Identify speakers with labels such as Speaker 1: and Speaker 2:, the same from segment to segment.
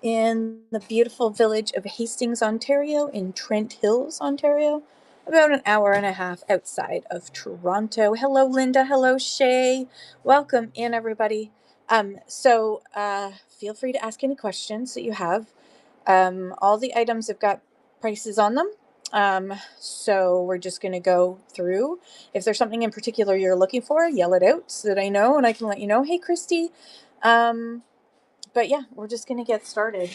Speaker 1: in the beautiful village of Hastings, Ontario, in Trent Hills, Ontario, about an hour and a half outside of Toronto. Hello, Linda. Hello, Shay. Welcome in, everybody. Feel free to ask any questions that you have. All the items have got prices on them. So we're just going to go through. If there's something in particular you're looking for, yell it out so that I know and I can let you know. Hey, Christy. But yeah, we're just going to get started.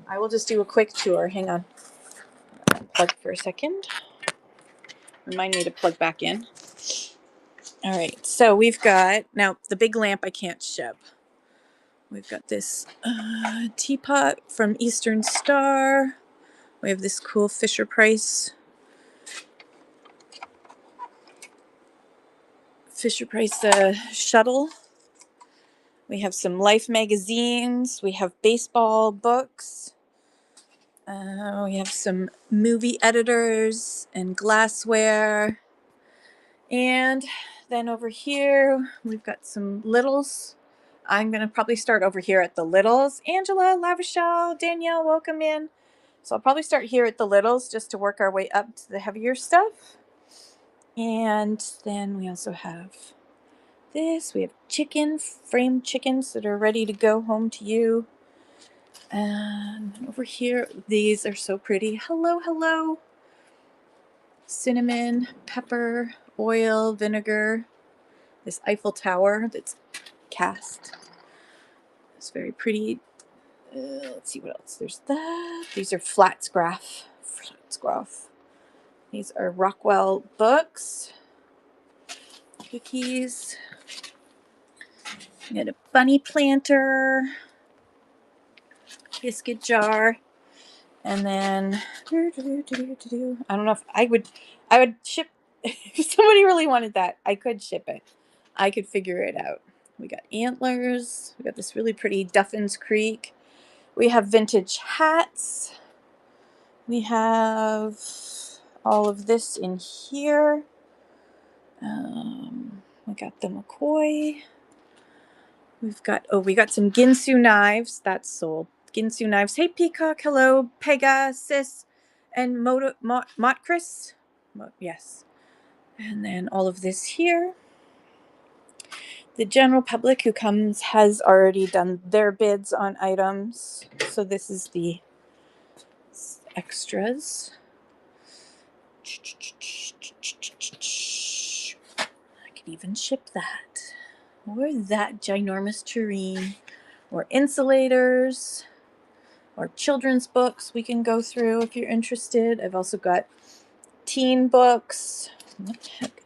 Speaker 1: I will just do a quick tour. Hang on. Plug for a second. Remind me to plug back in. All right. So we've got, now the big lamp I can't ship. We've got this teapot from Eastern Star. We have this cool Fisher Price shuttle. We have some Life magazines. We have baseball books. We have some movie editors and glassware. And then over here, we've got some littles. I'm going to probably start over here at the littles. Angela, Lavishelle, Danielle, welcome in. So I'll probably start here at the littles just to work our way up to the heavier stuff. And then we also have this. We have framed chickens that are ready to go home to you. And over here, these are so pretty. Hello, hello. Cinnamon, pepper, oil, vinegar. This Eiffel Tower that's cast. It's very pretty. Let's see what else. There's that. These are Flatsgraph. These are Rockwell books. Cookies. We got a bunny planter. Biscuit jar. And then I don't know if I would ship if somebody really wanted that. I could ship it. I could figure it out. We got antlers. We got this really pretty Duffins Creek. We have vintage hats. We have all of this in here. We got the McCoy. We got some Ginsu knives. That's sold. Ginsu knives. Hey, Peacock. Hello, Pegasus and Motchris. Yes. And then all of this here. The general public who comes has already done their bids on items. So this is the extras. I can even ship that. Or that ginormous tureen. Or insulators. Or children's books we can go through if you're interested. I've also got teen books. What the heck?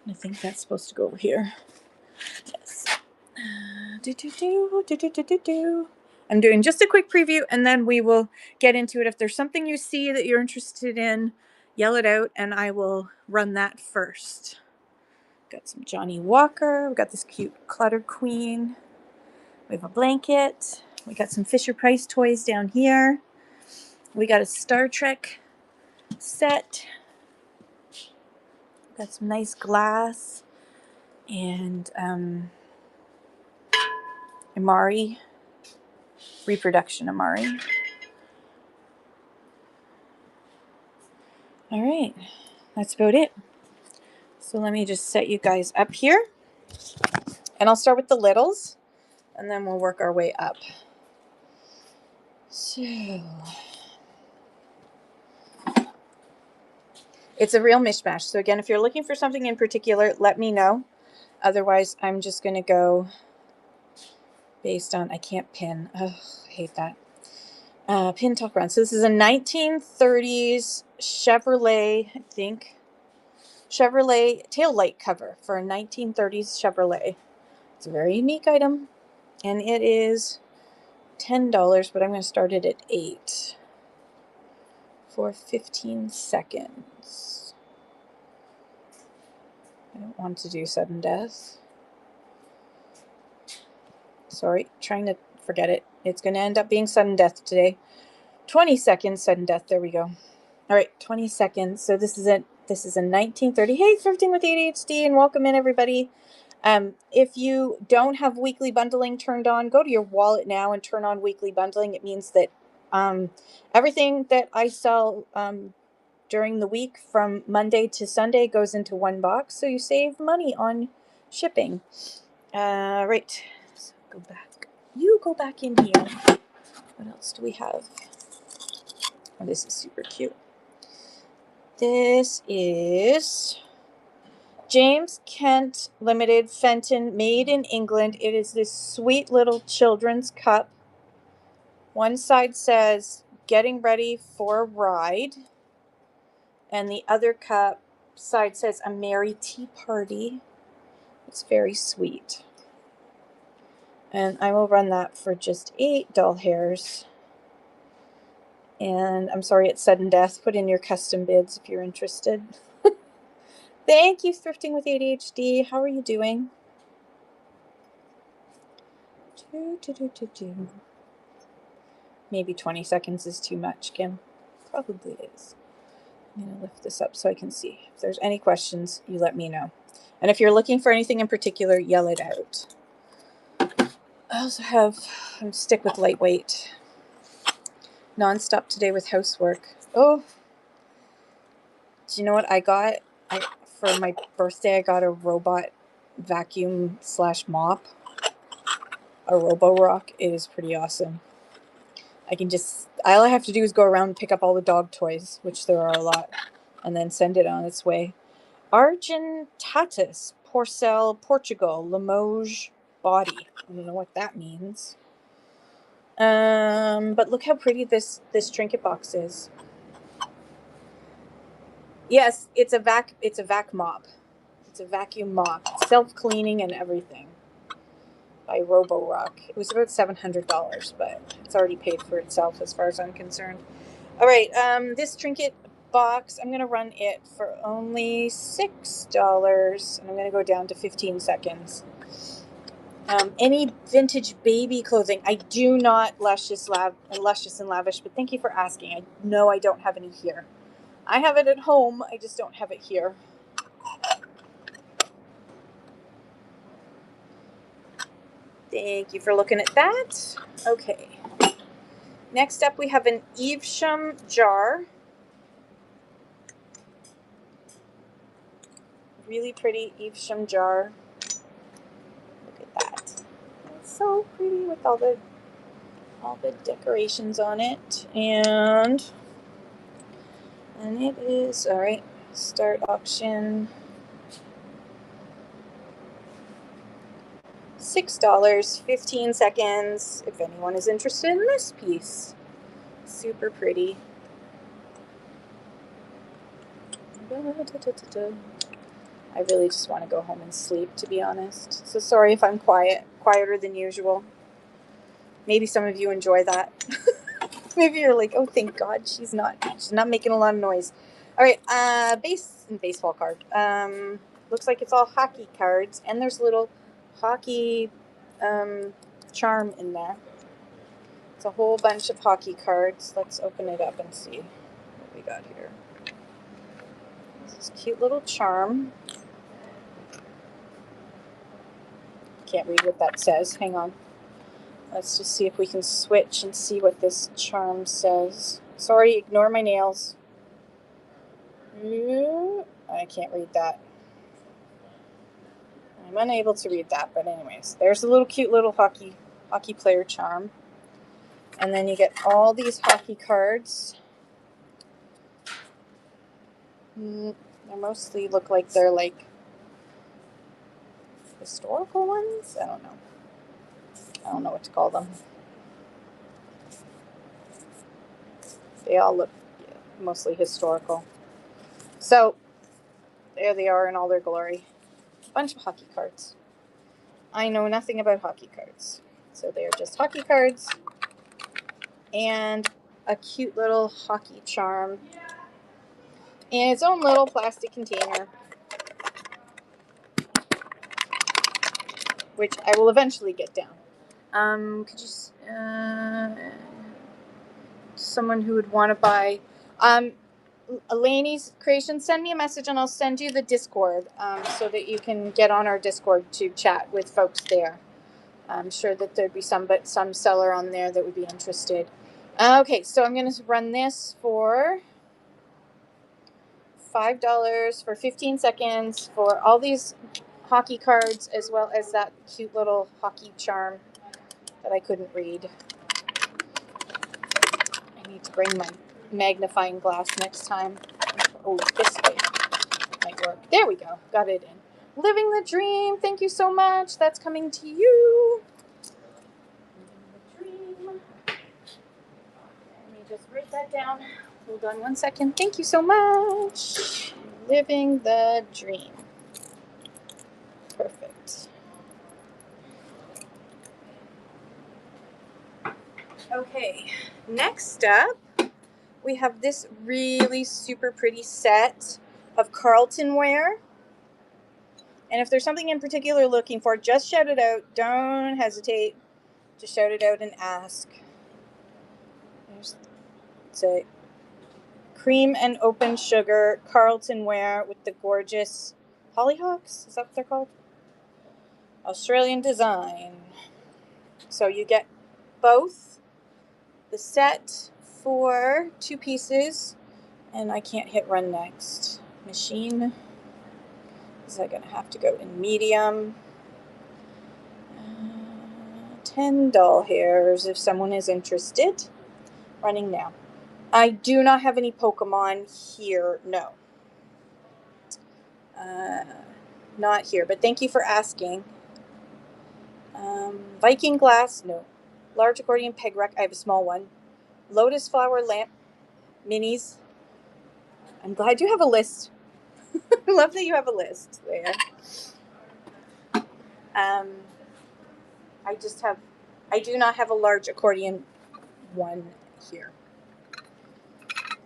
Speaker 1: I think that's supposed to go over here. Yes. I'm doing just a quick preview and then we will get into it. If there's something you see that you're interested in, yell it out and I will run that first. Got some Johnny Walker. We got this cute Cluttered Queen. We have a blanket. We got some Fisher Price toys down here. We got a Star Trek set. Got some nice glass and Amari, reproduction Amari. All right, that's about it. So let me just set you guys up here. And I'll start with the littles and then we'll work our way up. So it's a real mishmash. So again, if you're looking for something in particular, let me know. Otherwise, I'm just going to go based on, I can't pin. Oh, I hate that. Pin talk around. So this is a 1930s Chevrolet, I think. Chevrolet tail light cover for a 1930s Chevrolet. It's a very unique item. And it is $10, but I'm going to start it at $8 for 15 seconds. I don't want to do sudden death. Sorry, trying to forget it. It's going to end up being sudden death today. 20 seconds, sudden death. There we go. All right, 20 seconds. So this is a 1930. Hey, Thrifting with ADHD, and welcome in, everybody. If you don't have weekly bundling turned on, go to your wallet now and turn on weekly bundling. It means that everything that I sell during the week from Monday to Sunday goes into one box, so you save money on shipping. Right. So go back. You go back in here. What else do we have? Oh, this is super cute. This is James Kent Limited Fenton, made in England. It is this sweet little children's cup. One side says, "Getting ready for a ride." And the other cup side says, "A merry tea party." It's very sweet. And I will run that for just 8 doll hairs. And I'm sorry it's sudden death. Put in your custom bids if you're interested. Thank you, Thrifting with ADHD. How are you doing? Maybe 20 seconds is too much, Kim. Probably is. I'm going to lift this up so I can see. If there's any questions, you let me know. And if you're looking for anything in particular, yell it out. I also have, I'm stick with lightweight. Non-stop today with housework. Oh, do you know what I got? For my birthday, I got a robot vacuum / mop. A Robo-Rock. It is pretty awesome. All I have to do is go around and pick up all the dog toys, which there are a lot, and then send it on its way. Argentatus, Porcel, Portugal, Limoges body. I don't know what that means. But look how pretty this trinket box is. Yes, it's a vac mop. It's a vacuum mop, self-cleaning and everything. By Robo-Rock. It was about $700, but it's already paid for itself as far as I'm concerned. All right, this trinket box, I'm going to run it for only $6, and I'm going to go down to 15 seconds. Any vintage baby clothing? I do not Luscious and Lavish, but thank you for asking. I know I don't have any here. I have it at home, I just don't have it here. Thank you for looking at that. Okay. Next up, we have an Evesham jar. Really pretty Evesham jar. Look at that. It's so pretty with all the decorations on it. And it is, all right, start auction. $6, 15 seconds, if anyone is interested in this piece. Super pretty. I really just want to go home and sleep, to be honest. So sorry if I'm quieter than usual. Maybe some of you enjoy that. Maybe you're like, oh, thank God she's not making a lot of noise. All right, baseball card. Looks like it's all hockey cards, and there's a little hockey charm in there. It's a whole bunch of hockey cards. Let's open it up and see what we got here. This is cute little charm. Can't read what that says. Hang on. Let's just see if we can switch and see what this charm says. Sorry, ignore my nails. I can't read that. I'm unable to read that, but anyways, there's a little cute little hockey player charm. And then you get all these hockey cards. They mostly look like they're like historical ones. I don't know what to call them. They all look mostly historical. So there they are in all their glory. A bunch of hockey cards. I know nothing about hockey cards. So they are just hockey cards and a cute little hockey charm in its own little plastic container, which I will eventually get down. Could you, someone who would want to buy, Elaine's creation, send me a message and I'll send you the Discord so that you can get on our Discord to chat with folks there. I'm sure that there'd be some seller on there that would be interested. Okay, so I'm going to run this for $5 for 15 seconds for all these hockey cards, as well as that cute little hockey charm that I couldn't read. I need to bring my magnifying glass next time. Oh, this way might work. There we go. Got it in. Living the dream. Thank you so much. That's coming to you. Living the dream. Let me just write that down. Hold on one second. Thank you so much. Living the dream. Perfect. Okay, next up, we have this really super pretty set of Carlton ware. And if there's something in particular you're looking for, just shout it out. Don't hesitate. Just shout it out and ask. It's a cream and open sugar Carlton ware with the gorgeous hollyhocks. Is that what they're called? Australian design. So you get both the set for 2 pieces, and I can't hit run next. Machine. Is that going to have to go in medium? 10 doll hairs if someone is interested. Running now. I do not have any Pokemon here. No. Not here, but thank you for asking. Viking glass, no. Large accordion peg rack, I have a small one. Lotus flower lamp, minis. I'm glad you have a list. I love that you have a list there. I do not have a large accordion one here.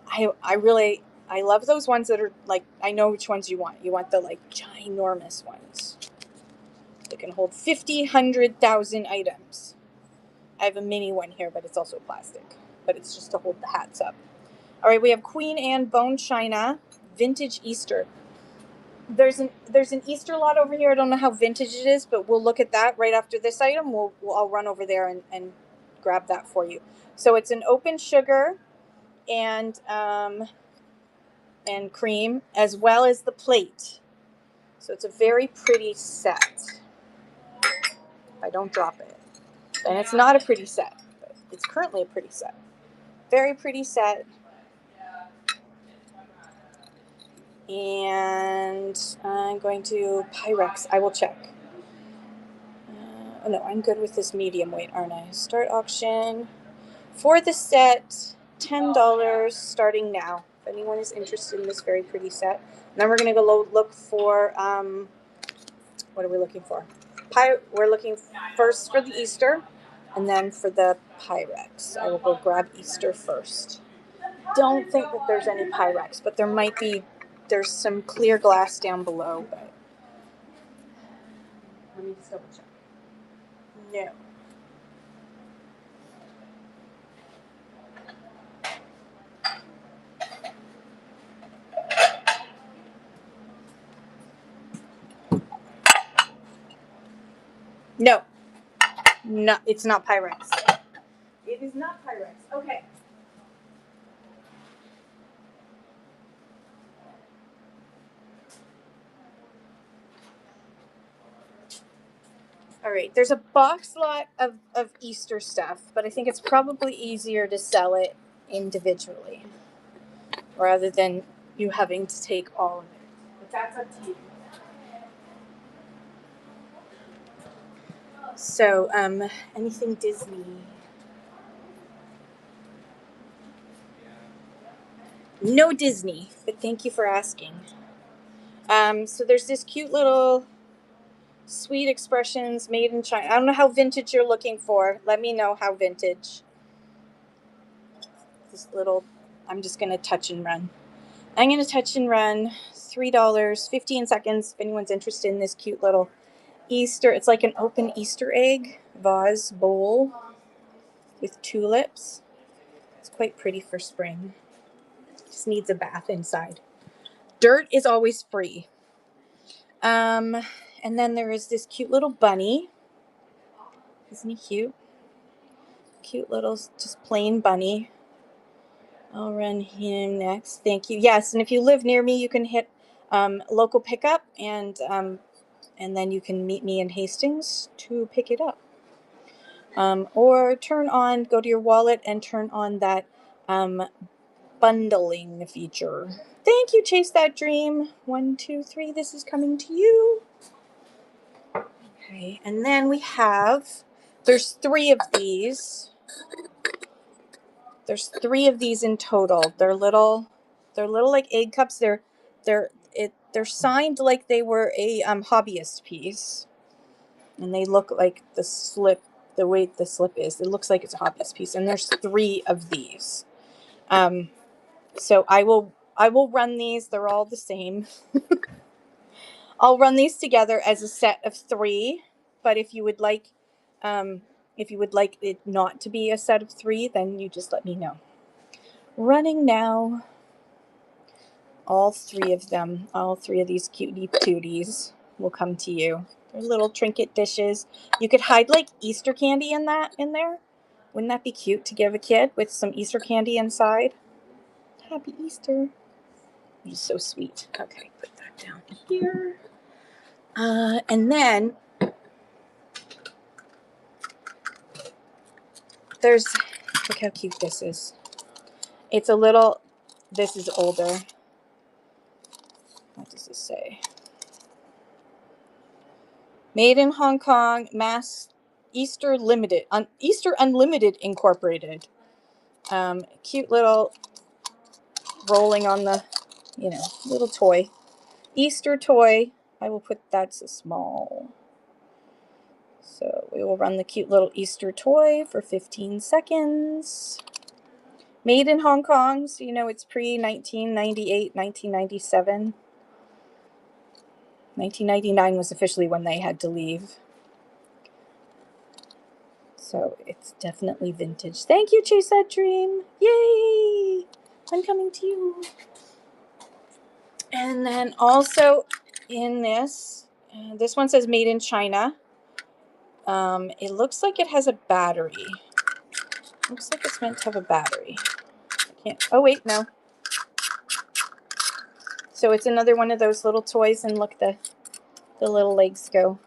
Speaker 1: I love those ones that are like, I know which ones you want. You want the like ginormous ones that can hold 50, 100,000 items. I have a mini one here, but it's also plastic, but it's just to hold the hats up. All right, we have Queen Anne bone china, vintage Easter. There's an Easter lot over here. I don't know how vintage it is, but we'll look at that right after this item. I'll run over there and grab that for you. So it's an open sugar and cream, as well as the plate. So it's a very pretty set. If I don't drop it. And it's not a pretty set, but it's currently a pretty set. Very pretty set. And I'm going to Pyrex. I will check. Oh no, I'm good with this medium weight, aren't I? Start auction for the set, $10 starting now. If anyone is interested in this very pretty set. And then we're going to go look for, what are we looking for? We're looking first for the Easter and then for the Pyrex. I will go grab Easter first. Don't think that there's any Pyrex, but there might be. There's some clear glass down below, but let me just double check. No. No, it's not Pyrex. It is not Pyrex. Okay. All right, there's a box lot of Easter stuff, but I think it's probably easier to sell it individually rather than you having to take all of it. But that's up to you. So, anything Disney? No Disney, but thank you for asking. So there's this cute little sweet expressions made in China. I don't know how vintage you're looking for. Let me know how vintage. This little, I'm just going to touch and run. I'm going to touch and run $3, 15 seconds. If anyone's interested in this cute little Easter, it's like an open Easter egg vase bowl with tulips. It's quite pretty for spring. Just needs a bath inside. Dirt is always free. And then there is this cute little bunny. Isn't he cute? Cute little, just plain bunny. I'll run him next. Thank you. Yes, and if you live near me, you can hit local pickup, and then you can meet me in Hastings to pick it up. Or go to your wallet and turn on that bundling feature. Thank you, Chase That Dream. 1, 2, 3. This is coming to you. Okay, and then there's 3 of these. There's 3 of these in total. They're little like egg cups. They're signed like they were a hobbyist piece, and they look like the way the slip is. It looks like it's a hobbyist piece, and there's 3 of these. So I will run these. They're all the same. I'll run these together as a set of 3. But if you would like it not to be a set of 3, then you just let me know. Running now. All 3 of them, all 3 of these cutie patooties will come to you. They're little trinket dishes. You could hide like Easter candy in there. Wouldn't that be cute to give a kid with some Easter candy inside? Happy Easter. He's so sweet. Okay, put that down here. And then look how cute this is. This is older. What does this say? Made in Hong Kong, mass Easter Unlimited Incorporated. Cute little rolling on the, little toy. Easter toy. I will put that's a small. So we will run the cute little Easter toy for 15 seconds. Made in Hong Kong, so it's pre-1998, 1997. 1999 was officially when they had to leave. So it's definitely vintage. Thank you, Chase That Dream. Yay! I'm coming to you. And then also in this one says made in China. It looks like it has a battery. Looks like it's meant to have a battery. Oh wait, no. So it's another one of those little toys, and look, the little legs go.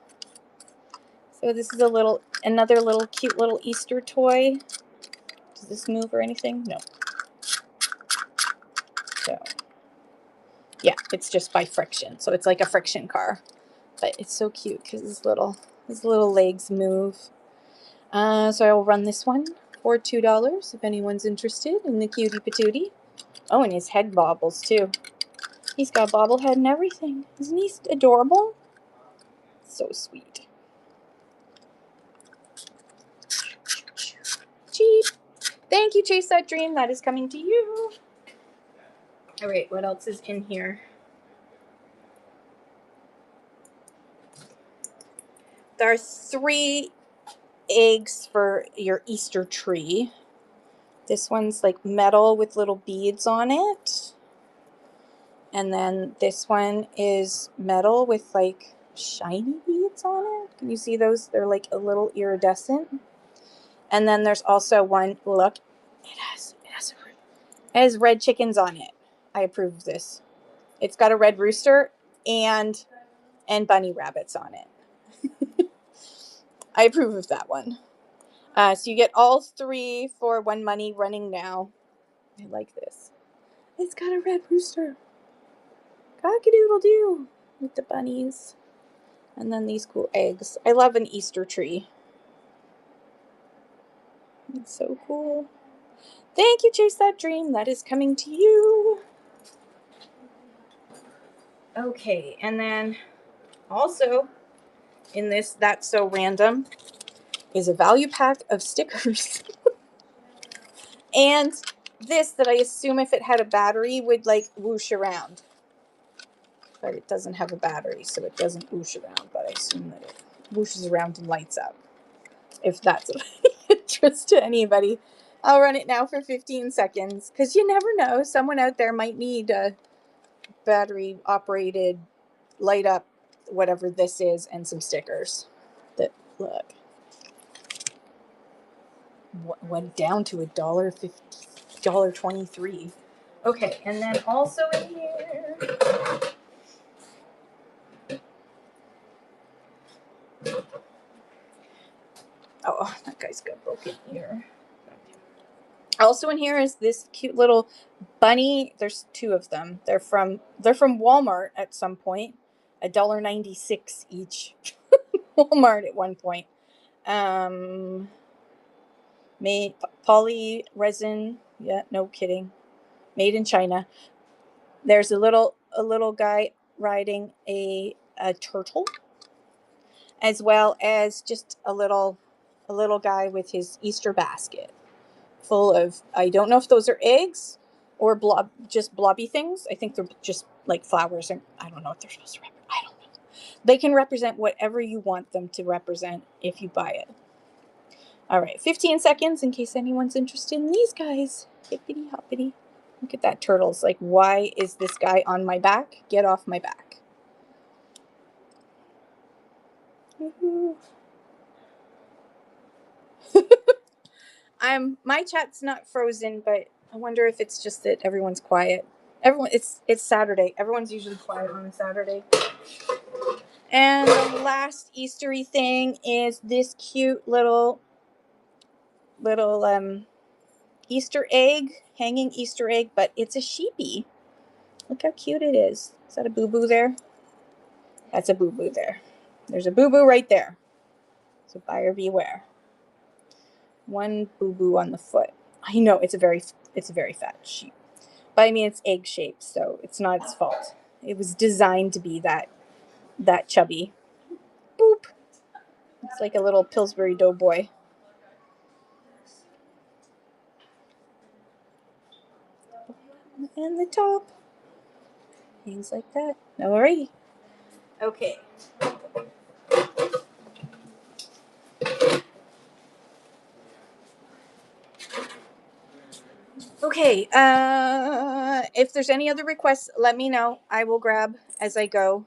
Speaker 1: So this is another little cute little Easter toy. Does this move or anything? No. So yeah, it's just by friction. So it's like a friction car. But it's so cute because his little legs move. So I will run this one for $2 if anyone's interested in the cutie patootie. Oh, and his head bobbles too. He's got a bobblehead and everything. Isn't he adorable? So sweet. Cheap. Thank you, Chase That Dream. That is coming to you. All right, what else is in here? There are 3 eggs for your Easter tree. This one's like metal with little beads on it. And then this one is metal with like shiny beads on it. Can you see those? They're like a little iridescent. And then there's also one, look, it has red chickens on it. I approve of this. It's got a red rooster and bunny rabbits on it. I approve of that one. So you get all 3 for $1 money running now. I like this. It's got a red rooster. Cock-a-doodle-doo with the bunnies. And then these cool eggs. I love an Easter tree. It's so cool. Thank you, Chase That Dream. That is coming to you. Okay, and then also in this That's So Random is a value pack of stickers. And this that I assume if it had a battery would like whoosh around. But it doesn't have a battery, so it doesn't whoosh around, but I assume that it whooshes around and lights up. If that's of interest to anybody. I'll run it now for 15 seconds because you never know. Someone out there might need a battery operated light up whatever this is and some stickers. That look. Went down to $1.23. Okay, and then also in here. Oh, that guy's got broken ear. Also in here is this cute little bunny. There's two of them. They're from Walmart at some point. $1.96 each. Walmart at one point. Made poly resin. Yeah, no kidding. Made in China. There's a little guy riding a turtle, as well as just a little guy with his Easter basket full of, I don't know if those are eggs or just blobby things. I think they're just like flowers, and I don't know what they're supposed to represent. I don't know. They can represent whatever you want them to represent if you buy it. All right, 15 seconds in case anyone's interested in these guys. Hippity hoppity. Look at that turtle. It's like, why is this guy on my back? Get off my back. Woohoo. My chat's not frozen, but I wonder if it's just that everyone's quiet. It's Saturday. Everyone's usually quiet on a Saturday. And the last Eastery thing is this cute little Easter egg, hanging Easter egg, but it's a sheepy. Look how cute it is. Is that a boo-boo there? That's a boo-boo there. There's a boo-boo right there. So buyer beware. One boo-boo on the foot. I know it's a very fat sheep. But I mean, it's egg shaped, so it's not its fault. It was designed to be that chubby. Boop. It's like a little Pillsbury Doughboy. And the top. Things like that. Alrighty. Okay. Okay. If there's any other requests, let me know. I will grab as I go.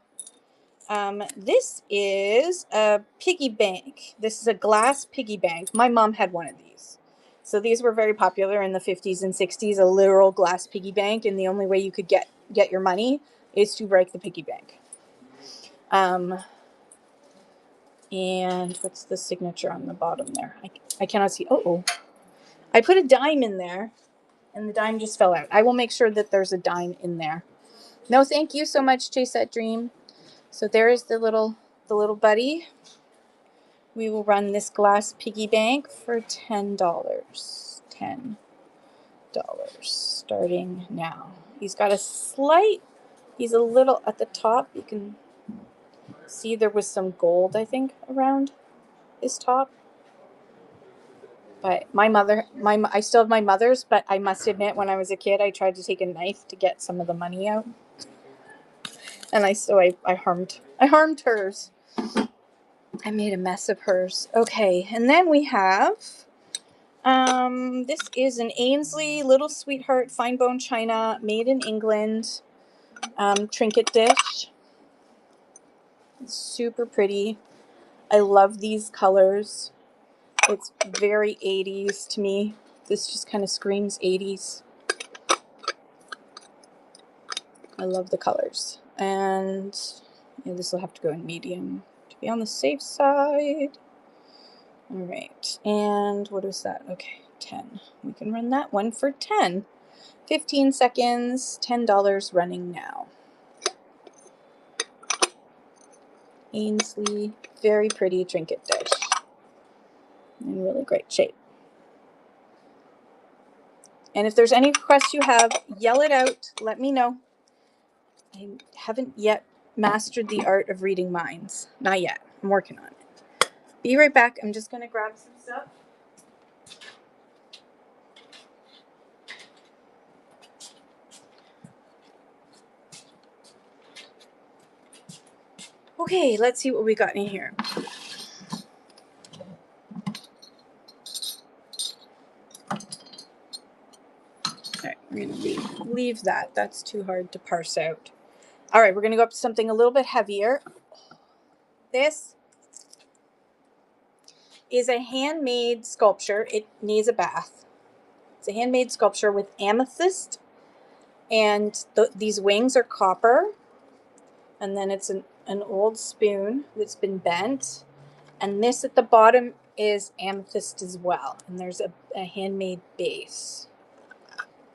Speaker 1: This is a piggy bank. This is a glass piggy bank. My mom had one of these. So these were very popular in the 50s and 60s, a literal glass piggy bank, and the only way you could get your money is to break the piggy bank. And what's the signature on the bottom there? I cannot see. Oh. I put a dime in there, and the dime just fell out. I will make sure that there's a dime in there. No, thank you so much, Chase That Dream. So there is the little buddy. We will run this glass piggy bank for $10. $10 starting now. He's a little at the top. You can see there was some gold, I think, around his top. But I still have my mother's, but I must admit, when I was a kid, I tried to take a knife to get some of the money out. And I harmed hers. I made a mess of hers. Okay, and then we have, this is an Ainsley Little Sweetheart Fine Bone China, made in England, trinket dish. It's super pretty. I love these colors. It's very 80s to me. This just kind of screams 80s. I love the colors. And yeah, this will have to go in medium to be on the safe side. All right. And what is that? Okay, 10. We can run that one for 10. 15 seconds, $10 running now. Ainsley, very pretty trinket dish. In really great shape. And if there's any requests you have, yell it out. Let me know. I haven't yet mastered the art of reading minds. Not yet. I'm working on it. Be right back. I'm just going to grab some stuff. Okay, let's see what we got in here. I'm going to leave that. That's too hard to parse out. All right, we're going to go up to something a little bit heavier. This is a handmade sculpture. It needs a bath. It's a handmade sculpture with amethyst, and these wings are copper. And then it's an old spoon that's been bent. And this at the bottom is amethyst as well. And there's a handmade base.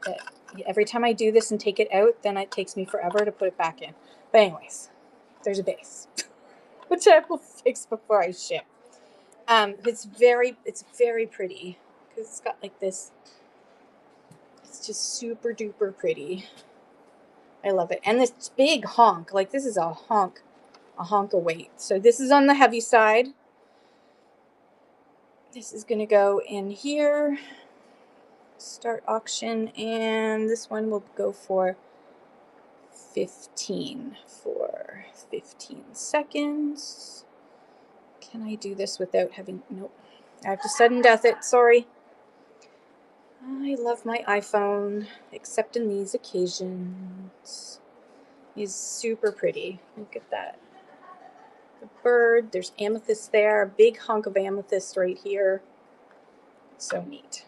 Speaker 1: But every time I do this and take it out, then it takes me forever to put it back in. But anyways, there's a base, which I will fix before I ship. It's very pretty because it's got like this. It's just super duper pretty. I love it. And this big honk, like this is a honk of weight. So this is on the heavy side. This is going to go in here. Start auction, and this one will go for 15 seconds. Can I do this without having, nope. I have to sudden death it, sorry. I love my iPhone, except in these occasions. He's super pretty. Look at that. The bird, there's amethyst there, a big hunk of amethyst right here. So neat.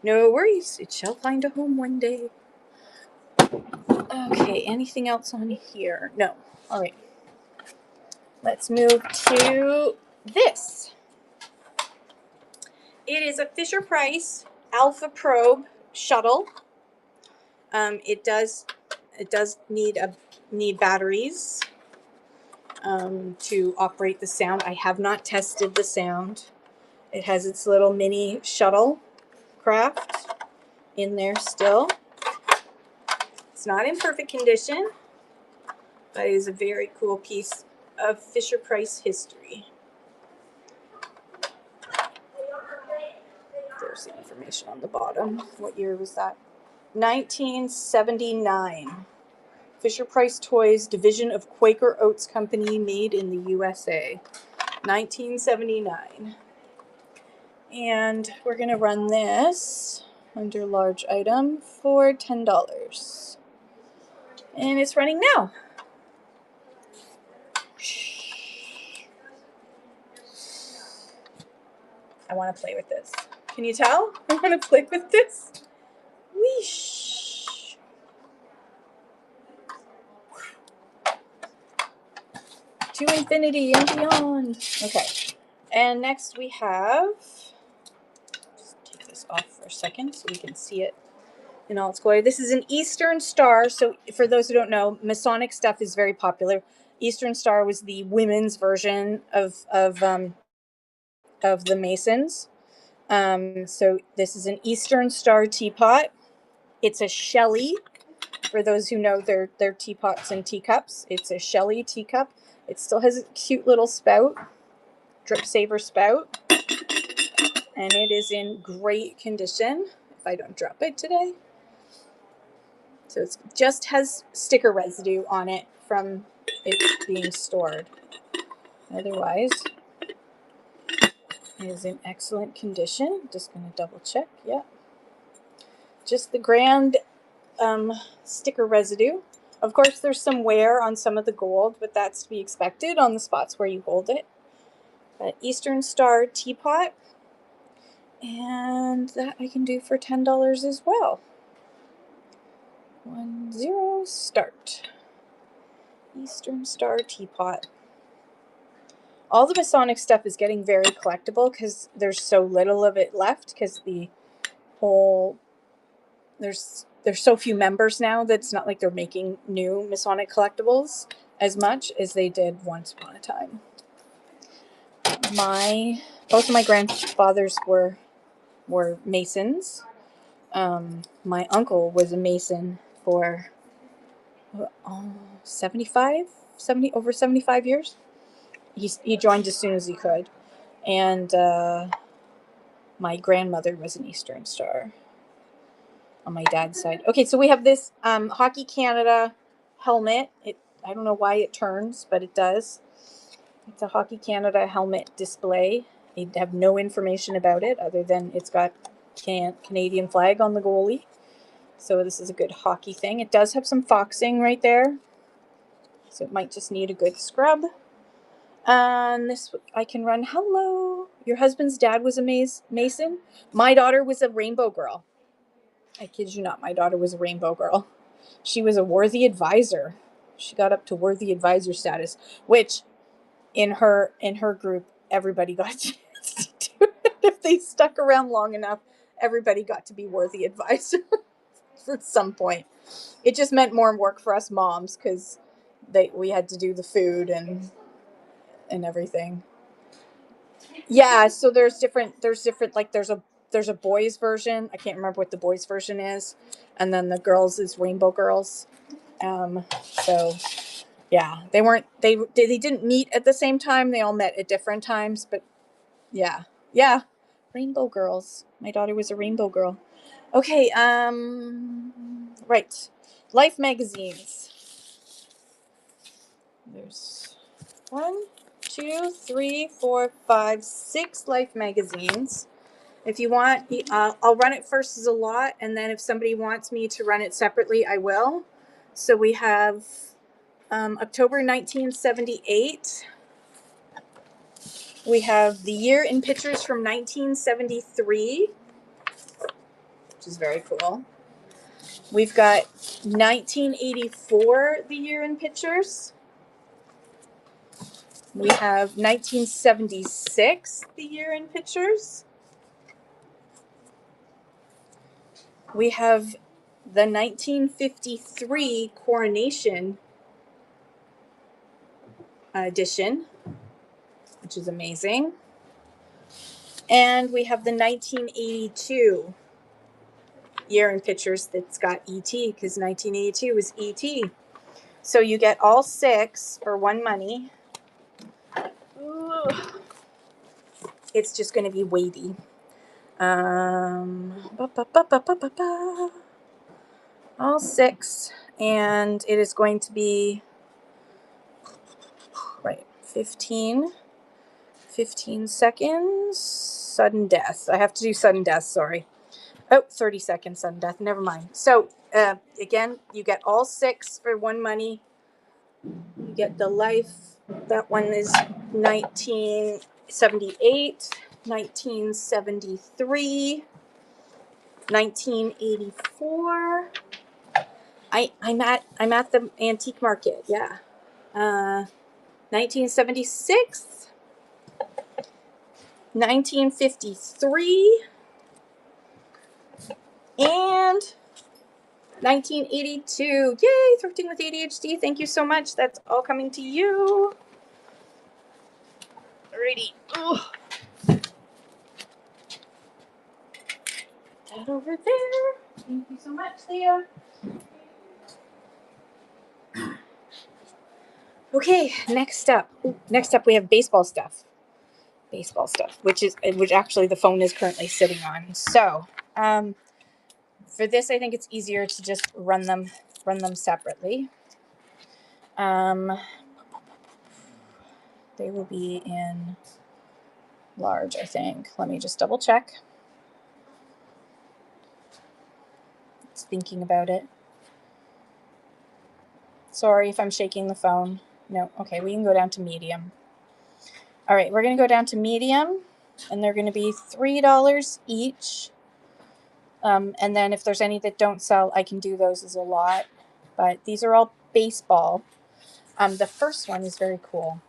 Speaker 1: No worries, it shall find a home one day. Okay, anything else on here? No. All right. Let's move to this. It is a Fisher-Price Alpha Probe shuttle. It does need batteries to operate the sound. I have not tested the sound. It has its little mini shuttle craft in there still. It's not in perfect condition, but it is a very cool piece of Fisher-Price history. There's the information on the bottom. What year was that? 1979. Fisher-Price Toys, division of Quaker Oats Company, made in the USA. 1979. And we're going to run this under large item for $10. And it's running now. I want to play with this. Can you tell? I want to play with this. Whoosh. To infinity and beyond. Okay. And next we have, just take this off for a second so we can see it in all its glory. This is an Eastern Star. So for those who don't know, Masonic stuff is very popular. Eastern Star was the women's version of the Masons. So this is an Eastern Star teapot. It's a Shelley. For those who know their teapots and teacups, it's a Shelley teacup. It still has a cute little spout, drip saver spout, and it is in great condition. If I don't drop it today, so it just has sticker residue on it from it being stored. Otherwise, it is in excellent condition. Just going to double check. Yeah, just the grand sticker residue. Of course, there's some wear on some of the gold, but that's to be expected on the spots where you hold it. But Eastern Star teapot, and that I can do for $10 as well. 10 start. Eastern Star teapot. All the Masonic stuff is getting very collectible because there's so little of it left, because the whole there's so few members now that it's not like they're making new Masonic collectibles as much as they did once upon a time. Both of my grandfathers were Masons. My uncle was a Mason for over 75 years. He joined as soon as he could. And my grandmother was an Eastern Star on my dad's side. Okay, so we have this Hockey Canada helmet. I don't know why it turns, but it does. It's a Hockey Canada helmet display. They have no information about it other than it's got Canadian flag on the goalie. So this is a good hockey thing. It does have some foxing right there. So it might just need a good scrub. And this I can run. Hello. Your husband's dad was a Mason? My daughter was a rainbow girl. I kid you not, my daughter was a rainbow girl. She was a worthy advisor. She got up to worthy advisor status, which in her group, everybody got a chance to do it. If they stuck around long enough, everybody got to be worthy advisor at some point. It just meant more work for us moms because we had to do the food and everything. Yeah, so there's different like there's a boys version. I can't remember what the boys version is, and then the girls is Rainbow Girls. So yeah, they didn't meet at the same time. They all met at different times, but yeah, Rainbow Girls. My daughter was a Rainbow Girl. Okay, right, Life magazines. There's 1, 2, 3, 4, 5, 6 Life magazines. If you want, I'll run it first as a lot, and then if somebody wants me to run it separately, I will. So we have October 1978. We have the year in pictures from 1973, which is very cool. We've got 1984, the year in pictures. We have 1976, the year in pictures. We have the 1953 coronation edition, which is amazing. And we have the 1982 year in pictures that's got ET, because 1982 was ET. So you get all 6 for one money. Ooh. It's just going to be weighty. All 6, and it is going to be right 15 seconds. Sudden death. I have to do sudden death, sorry. Oh, 30 seconds sudden death. Never mind. So again, you get all 6 for one money. You get the Life. That one is 1978, 1973, 1984. I'm at the antique market. Yeah. 1976, 1953, and 1982. Yay, Thrifting with ADHD. Thank you so much. That's all coming to you. Alrighty. Oh. That over there. Thank you so much, Leah. Okay, next up we have baseball stuff. Which actually the phone is currently sitting on. So, for this, I think it's easier to just run them separately. They will be in large, I think. Let me just double check. It's thinking about it. Sorry if I'm shaking the phone. No, okay, we can go down to medium. All right, we're going to go down to medium, and they're going to be $3 each. And then if there's any that don't sell, I can do those as a lot. But these are all baseball. The first one is very cool.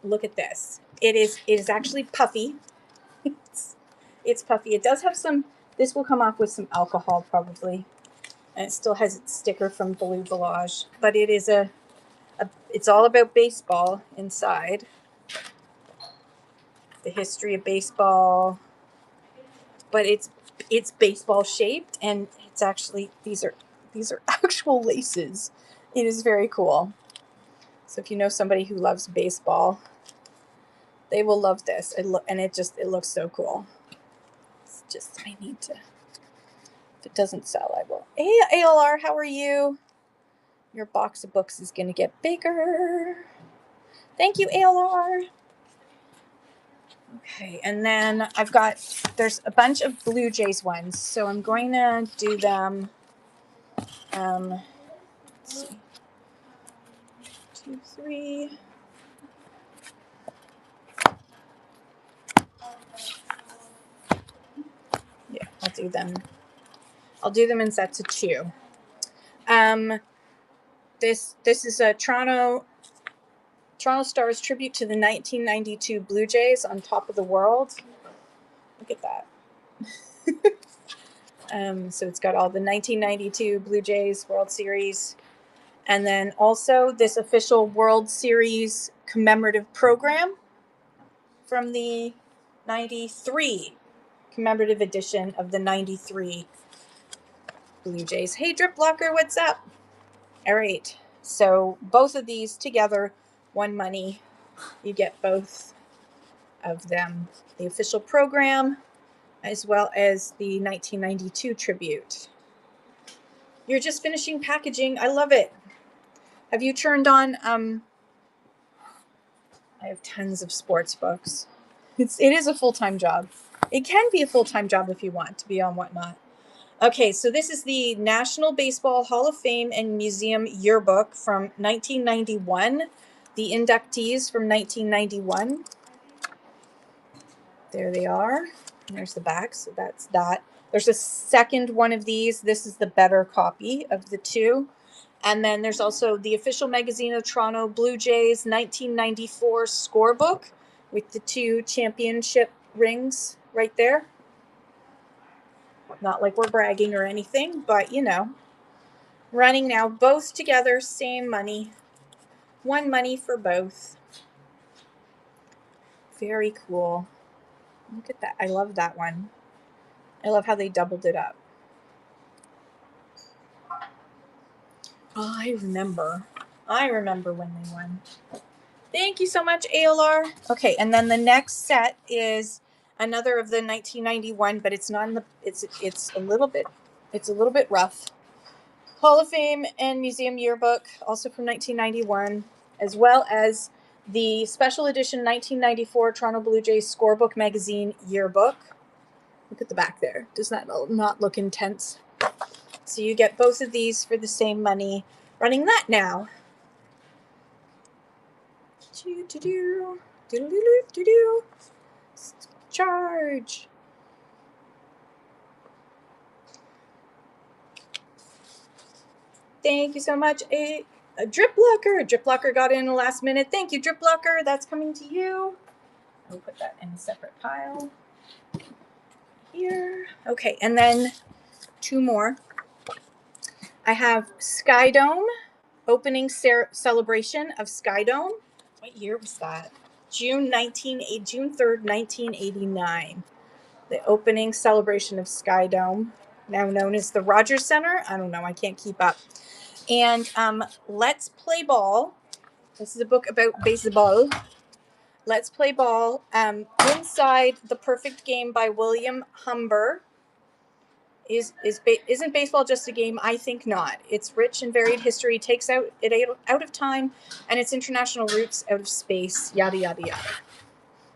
Speaker 1: Look at this. It is actually puffy. It's puffy. It does have some. This will come off with some alcohol probably, and it still has its sticker from Blue Village. But it is it's all about baseball inside. The history of baseball. But it's baseball shaped, and it's actually these are actual laces. It is very cool. So if you know somebody who loves baseball, they will love this. It looks so cool. It's just, I need to, if it doesn't sell, I will. Hey, ALR, how are you? Your box of books is going to get bigger. Thank you, ALR. Okay, and then there's a bunch of Blue Jays ones, so I'm going to do them Let's see. 2, 3. Yeah, I'll do them. I'll do them in sets of 2. This is a Toronto Stars tribute to the 1992 Blue Jays on top of the world. Look at that. So it's got all the 1992 Blue Jays World Series. And then also this official World Series commemorative program from the 93 commemorative edition of the 93 Blue Jays. Hey, Drip Blocker, what's up? All right. So both of these together, one money. You get both of them. The official program as well as the 1992 tribute. You're just finishing packaging. I love it. Have you turned on, I have tons of sports books. It is a full-time job. It can be a full-time job if you want to be on Whatnot. Okay, so this is the National Baseball Hall of Fame and Museum Yearbook from 1991. The inductees from 1991. There they are. There's the back, so that's that. There's a second one of these. This is the better copy of the two. And then there's also the official magazine of Toronto Blue Jays 1994 scorebook with the 2 championship rings right there. Not like we're bragging or anything, but you know. Running now, both together, same money. One money for both. Very cool. Look at that. I love that one. I love how they doubled it up. Oh, I remember when they won. Thank you so much, ALR. Okay, and then the next set is another of the 1991, but it's not in the. It's a little bit rough. Hall of Fame and Museum Yearbook, also from 1991, as well as the special edition 1994 Toronto Blue Jays Scorebook Magazine Yearbook. Look at the back there. Does that not look intense? So you get both of these for the same money. Running that now. Charge. Thank you so much. A Drip Blocker. Drip Blocker got in the last minute. Thank you, Drip Blocker. That's coming to you. I'll put that in a separate pile. Here. Okay, and then 2 more. I have Sky Dome, opening celebration of Sky Dome. What year was that? June 3rd, 1989. The opening celebration of Sky Dome, now known as the Rogers Center. I don't know, I can't keep up. And Let's Play Ball. This is a book about baseball. Let's Play Ball. Inside the Perfect Game by William Humber. Isn't baseball just a game? I think not. Its rich and varied history takes it out of time, and its international roots out of space. Yada yada yada.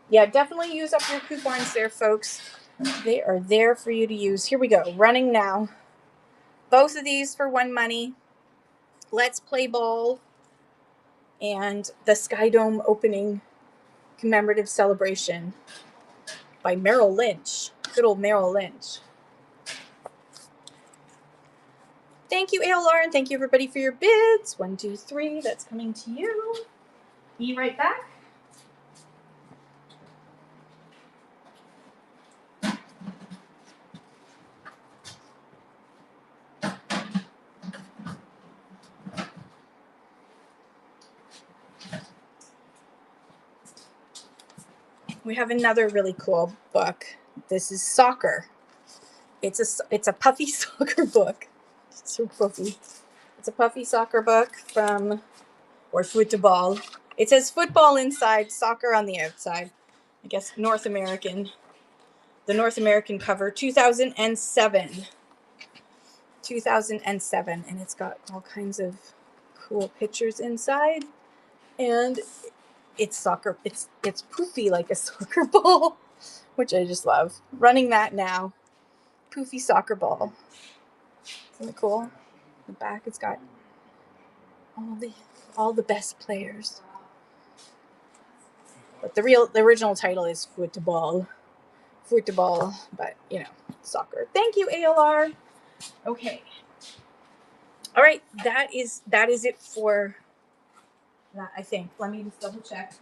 Speaker 1: Yeah, definitely use up your coupons there, folks. They are there for you to use. Here we go. Running now. Both of these for one money. Let's Play Ball and the Sky Dome opening commemorative celebration by Merrill Lynch. Good old Merrill Lynch. Thank you, ALR, and thank you, everybody, for your bids. 1, 2, 3. That's coming to you. Be right back. We have another really cool book. This is soccer. It's a puffy soccer book. It's so puffy. It's a puffy soccer book or football. It says football inside, soccer on the outside. I guess North American. The North American cover, 2007. 2007, and it's got all kinds of cool pictures inside. And it's soccer. It's poofy like a soccer ball, which I just love. Running that now. Poofy soccer ball. Isn't it cool? The back, it's got all the best players. But the original title is football, but you know, soccer. Thank you, ALR. Okay. All right, that is it for that, I think. Let me just double check.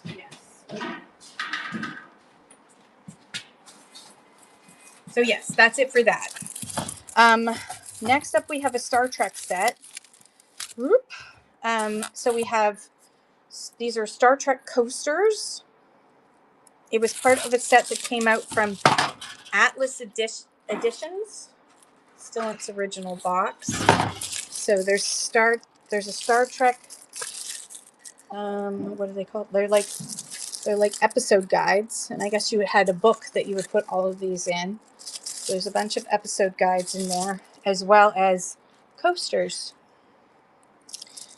Speaker 1: Yes. So yes, that's it for that. Next up, we have a Star Trek set. Whoop. So we have, these are Star Trek coasters. It was part of a set that came out from Atlas Editions, still in its original box. So there's a Star Trek. What are they called? They're like episode guides, and I guess you had a book that you would put all of these in. So there's a bunch of episode guides in there, as well as coasters.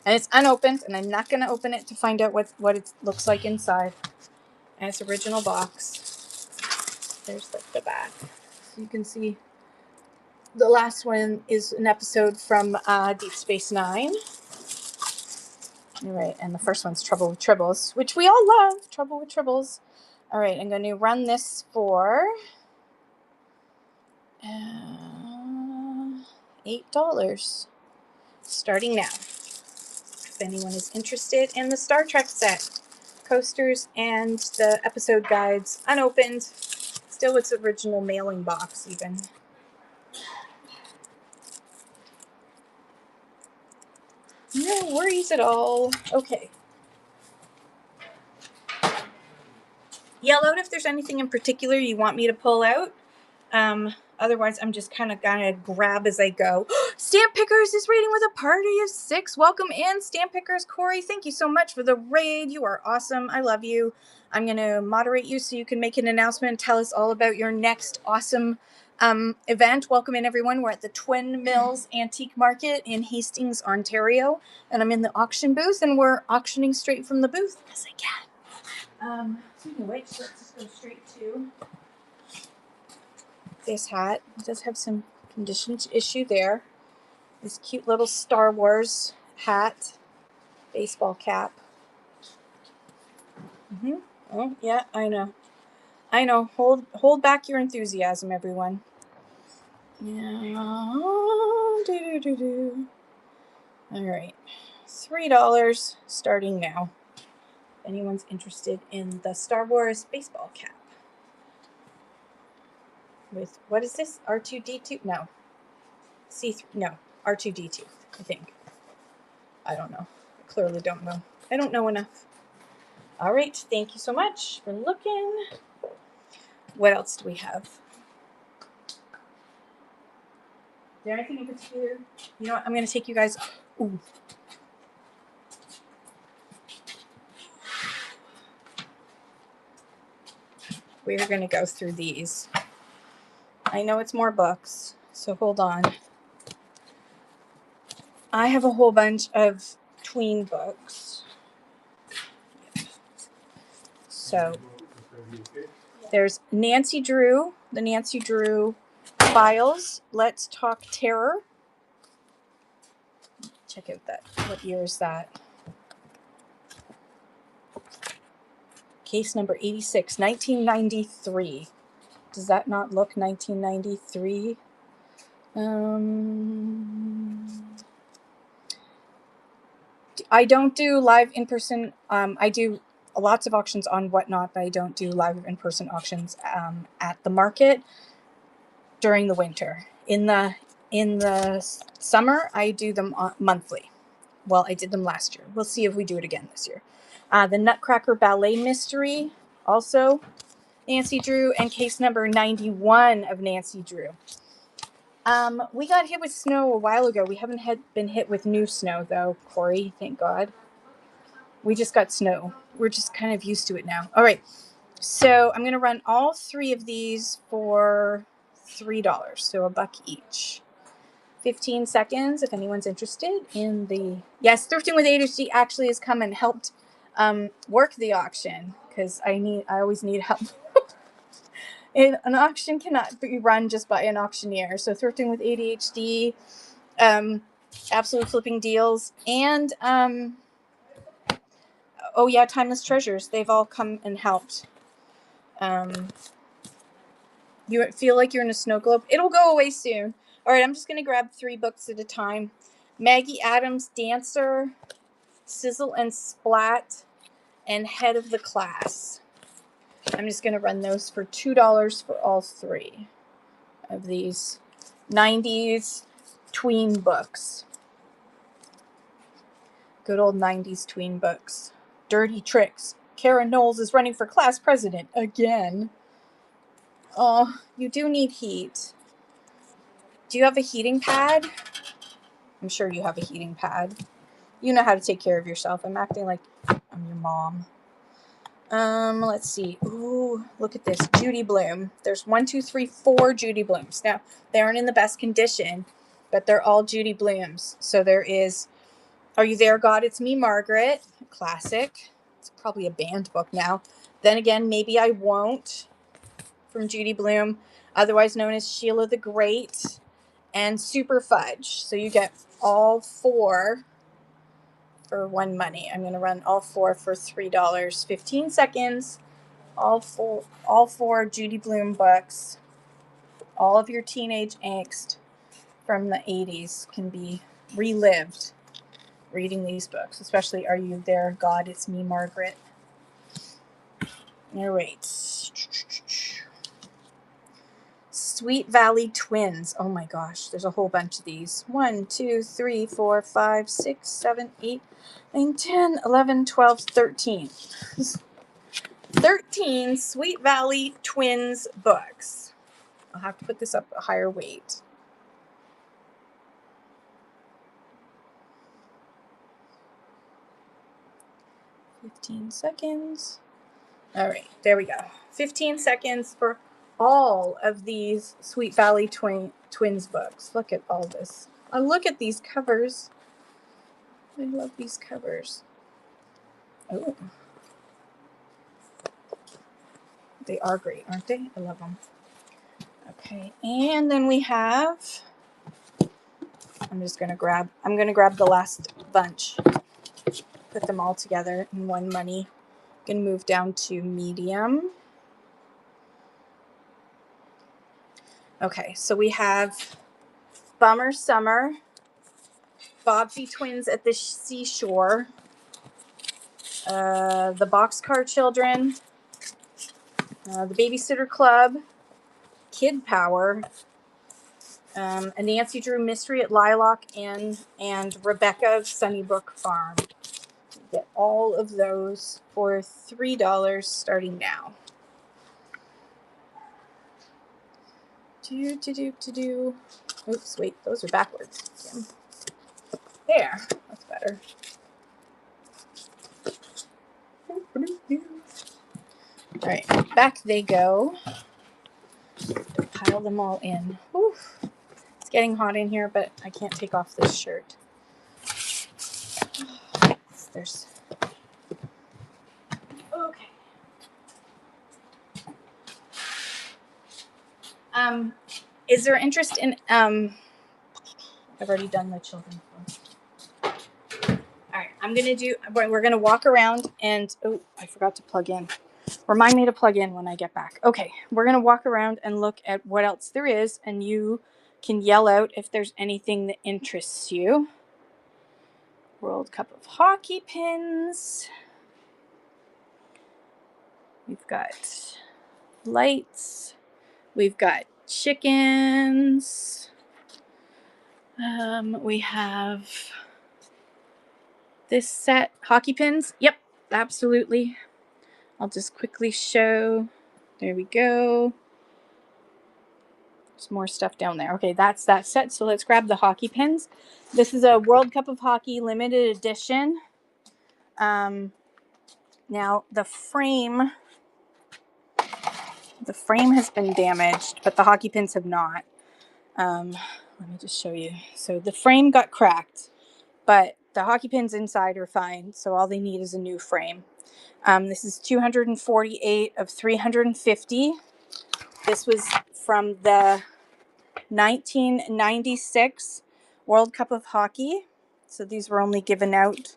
Speaker 1: And it's unopened, and I'm not going to open it to find out what it looks like inside. And its original box. There's the back. So you can see the last one is an episode from Deep Space Nine. All right, and the first one's Trouble with Tribbles, which we all love. Trouble with Tribbles. All right, I'm going to run this for $8, starting now. If anyone is interested in the Star Trek set, coasters and the episode guides, unopened, still its original mailing box even. No worries at all. Okay. Yell out if there's anything in particular you want me to pull out. Otherwise, I'm just kind of gonna grab as I go. Stamp Pickers is raiding with a party of 6. Welcome in, Stamp Pickers. Corey, thank you so much for the raid. You are awesome. I love you. I'm gonna moderate you so you can make an announcement and tell us all about your next awesome event. Welcome in, everyone. We're at the Twindmills Antique Market in Hastings, Ontario, and I'm in the auction booth, and we're auctioning straight from the booth as I can. Speaking of which, let's just go straight to this hat. It does have some condition issue there. This cute little Star Wars hat, baseball cap. Oh yeah, I know. Hold back your enthusiasm, everyone. Yeah. All right, $3 starting now. If anyone's interested in the Star Wars baseball cap. With, what is this? R2D2? No. C3? No. R2D2, I think. I don't know. I clearly don't know. I don't know enough. All right. Thank you so much for looking. What else do we have? Is there anything in particular? You know what? I'm going to take you guys. Ooh. We're going to go through these. I know it's more books, so hold on. I have a whole bunch of tween books. So there's Nancy Drew, the Nancy Drew Files. Let's Talk Terror. Check out that. What year is that? Case number 86, 1993. Does that not look 1993? I don't do live in-person. I do lots of auctions on Whatnot, but I don't do live in-person auctions at the market during the winter. In the summer, I do them monthly. Well, I did them last year. We'll see if we do it again this year. The Nutcracker Ballet Mystery, also Nancy Drew, and case number 91 of Nancy Drew. We got hit with snow a while ago. We haven't been hit with new snow, though, Corey, thank God. We just got snow. We're just kind of used to it now. All right, so I'm going to run all 3 of these for $3, so $1 each. 15 seconds if anyone's interested in the... Yes, Thrifting with ADHD actually has come and helped work the auction, because I always need help. An auction cannot be run just by an auctioneer. So Thrifting with ADHD, Absolute Flipping Deals, and oh yeah, Timeless Treasures. They've all come and helped. You feel like you're in a snow globe? It'll go away soon. All right, I'm just going to grab 3 books at a time. Maggie Adams' Dancer, Sizzle and Splat, and Head of the Class. I'm just going to run those for $2 for all 3 of these 90s tween books. Good old 90s tween books. Dirty Tricks. Kara Knowles is running for class president again. Oh, you do need heat. Do you have a heating pad? I'm sure you have a heating pad. You know how to take care of yourself. I'm acting like I'm your mom. Let's see. Ooh, look at this. Judy Bloom. There's 1, 2, 3, 4 Judy Blooms. Now, they aren't in the best condition, but they're all Judy Blooms. So there is Are You There, God? It's Me, Margaret. Classic. It's probably a banned book now. Then again, Maybe I Won't, from Judy Bloom, otherwise known as Sheila the Great, and Super Fudge. So you get all 4 for 1 money. I'm going to run all 4 for $3. 15 seconds. All four Judy Bloom books. All of your teenage angst from the 80s can be relived reading these books, especially Are You There, God? It's Me, Margaret. All right. Sweet Valley Twins. Oh my gosh, there's a whole bunch of these. 1, 2, 3, 4, 5, 6, 7, 8, 9, 10, 11, 12, 13. 13 Sweet Valley Twins books. I'll have to put this up a higher weight. $15 seconds. All right, there we go. 15 seconds for all of these Sweet Valley Twins books. Look at all this. Oh, look at these covers. I love these covers. Oh. They are great, aren't they? I love them. Okay, and then we have, I'm going to grab the last bunch. Put them all together in 1 money. I'm going to move down to medium. Okay, so we have Bummer Summer, Bobbsey Twins at the Seashore, The Boxcar Children, The Babysitter Club, Kid Power, a Nancy Drew Mystery at Lilac Inn, and Rebecca of Sunnybrook Farm. You get all of those for $3 starting now. Oops, wait, those are backwards. Kim. There, that's better. All right, back they go. Pile them all in. Whew. It's getting hot in here, but I can't take off this shirt. There's. Okay. Is there interest in I've already done the children's book. All right, we're gonna walk around and, oh, I forgot to plug in. Remind me to plug in when I get back. Okay, we're gonna walk around and look at what else there is, and you can yell out if there's anything that interests you. World Cup of Hockey pins. We've got lights. We've got chickens. We have this set. Hockey pins. Yep, absolutely. I'll just quickly show. There we go. There's more stuff down there. Okay, that's that set. So let's grab the hockey pins. This is a World Cup of Hockey limited edition. Now the frame has been damaged, but the hockey pins have not. Let me just show you. So the frame got cracked, but the hockey pins inside are fine, so all they need is a new frame. This is 248 of 350. This was from the 1996 World Cup of Hockey. So these were only given out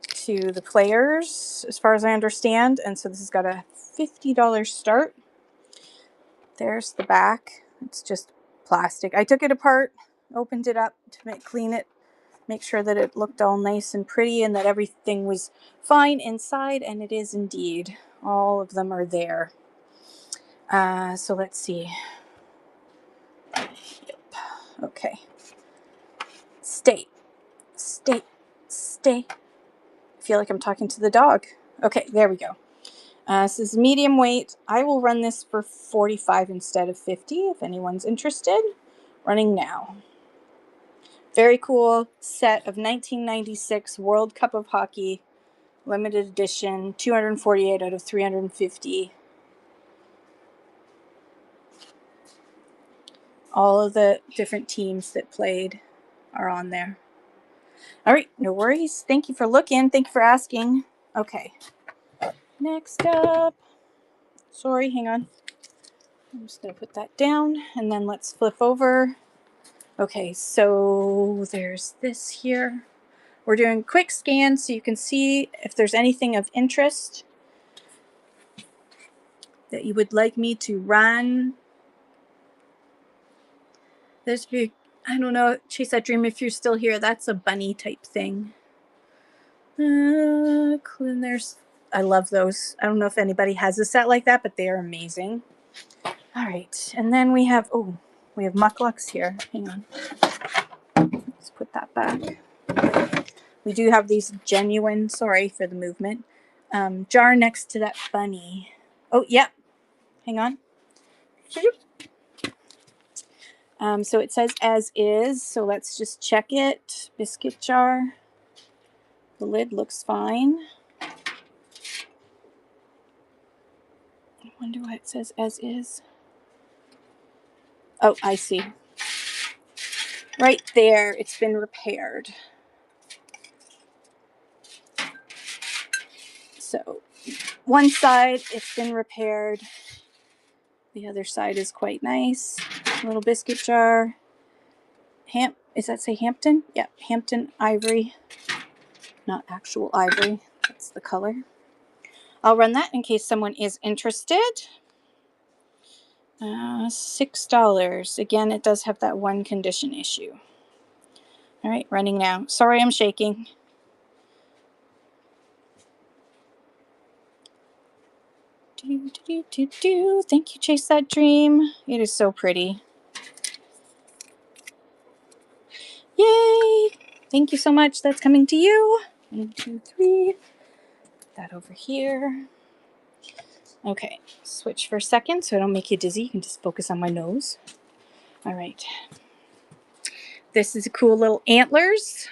Speaker 1: to the players, as far as I understand. And so this has got a $50 start. There's the back. It's just plastic. I took it apart, opened it up to clean it, make sure that it looked all nice and pretty and that everything was fine inside, and it is indeed. All of them are there. So let's see. Yep. Okay. Stay. Stay. Stay. I feel like I'm talking to the dog. Okay, there we go. This is medium weight. I will run this for 45 instead of 50 if anyone's interested. Running now. Very cool set of 1996 World Cup of Hockey, limited edition, 248 out of 350. All of the different teams that played are on there. All right, no worries. Thank you for looking. Thank you for asking. Okay. Next up. Sorry, hang on. I'm just going to put that down, and then let's flip over. Okay, so there's this here. We're doing quick scans so you can see if there's anything of interest that you would like me to run. There's, I don't know, Chase That Dream, if you're still here, that's a bunny type thing. There's, I love those. I don't know if anybody has a set like that, but they are amazing. All right, and then we have, we have mucklucks here. Hang on. Let's put that back. We do have these genuine, sorry for the movement, jar next to that bunny. Oh, yeah. Hang on. So it says as is, so let's just check it. Biscuit jar. The lid looks fine. I wonder why it says as is. Oh, I see. Right there, it's been repaired. So one side, it's been repaired. The other side is quite nice. Little biscuit jar. Does that say Hampton? Yeah, Hampton ivory. Not actual ivory. That's the color. I'll run that in case someone is interested. $6. Again, it does have that one condition issue. All right, running now. Sorry, I'm shaking. Thank you, Chase That Dream. It is so pretty. Yay! Thank you so much. That's coming to you. 1, 2, 3. Put that over here. Okay, switch for a second so I don't make you dizzy. You can just focus on my nose. All right. This is a cool little antlers.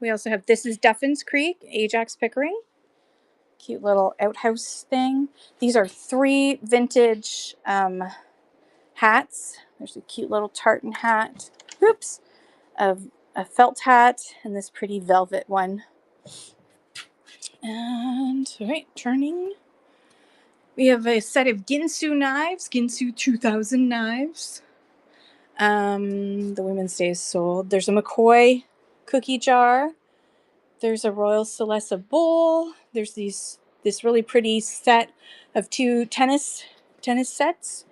Speaker 1: We also have This is Duffins Creek, Ajax Pickering. Cute little outhouse thing. These are 3 vintage hats. There's a cute little tartan hat. Oops. A felt hat and this pretty velvet one. And, all right, turning. We have a set of Ginsu knives, Ginsu 2000 knives. The Women's Day is sold. There's a McCoy cookie jar. There's a Royal Celesta bowl. There's this really pretty set of 2 tennis sets.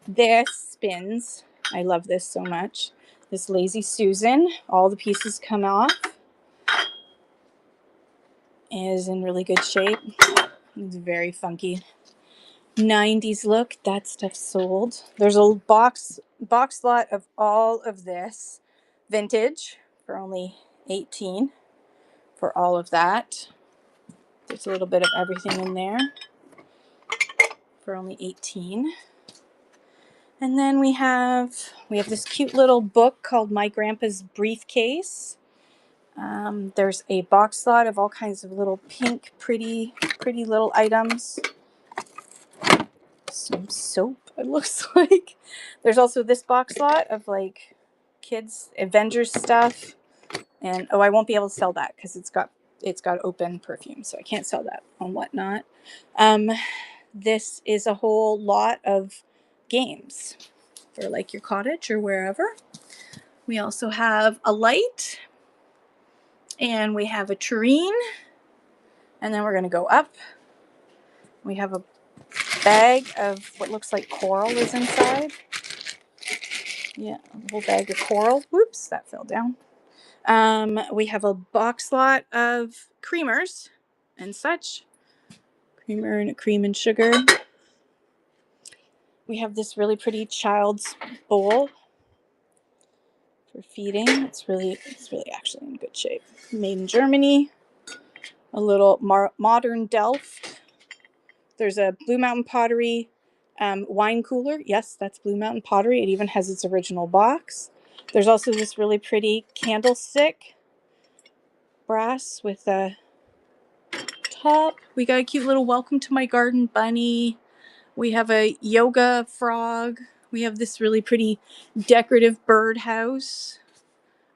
Speaker 1: This spins. I love this so much. This Lazy Susan. All the pieces come off. It is in really good shape. It's very funky. 90s look. That stuff sold. There's a box lot of all of this vintage for only $18 for all of that. There's a little bit of everything in there for only $18. And then we have this cute little book called My Grandpa's Briefcase. There's a box lot of all kinds of little pink, pretty little items. Some soap, it looks like. There's also this box lot of like kids Avengers stuff. And I won't be able to sell that because it's got open perfume, so I can't sell that on Whatnot. This is a whole lot of games for like your cottage or wherever. We also have a light, and we have a tureen, and then we're going to go up. We have a bag of what looks like coral is inside. Yeah, a whole bag of coral. Whoops, that fell down. We have a box lot of creamers and such. Creamer and cream and sugar. We have this really pretty child's bowl for feeding. It's really actually in good shape. Made in Germany. A little modern Delft. There's a Blue Mountain Pottery wine cooler. Yes, that's Blue Mountain Pottery. It even has its original box. There's also this really pretty candlestick, brass with a top. We got a cute little welcome to my garden bunny. We have a yoga frog. We have this really pretty decorative birdhouse.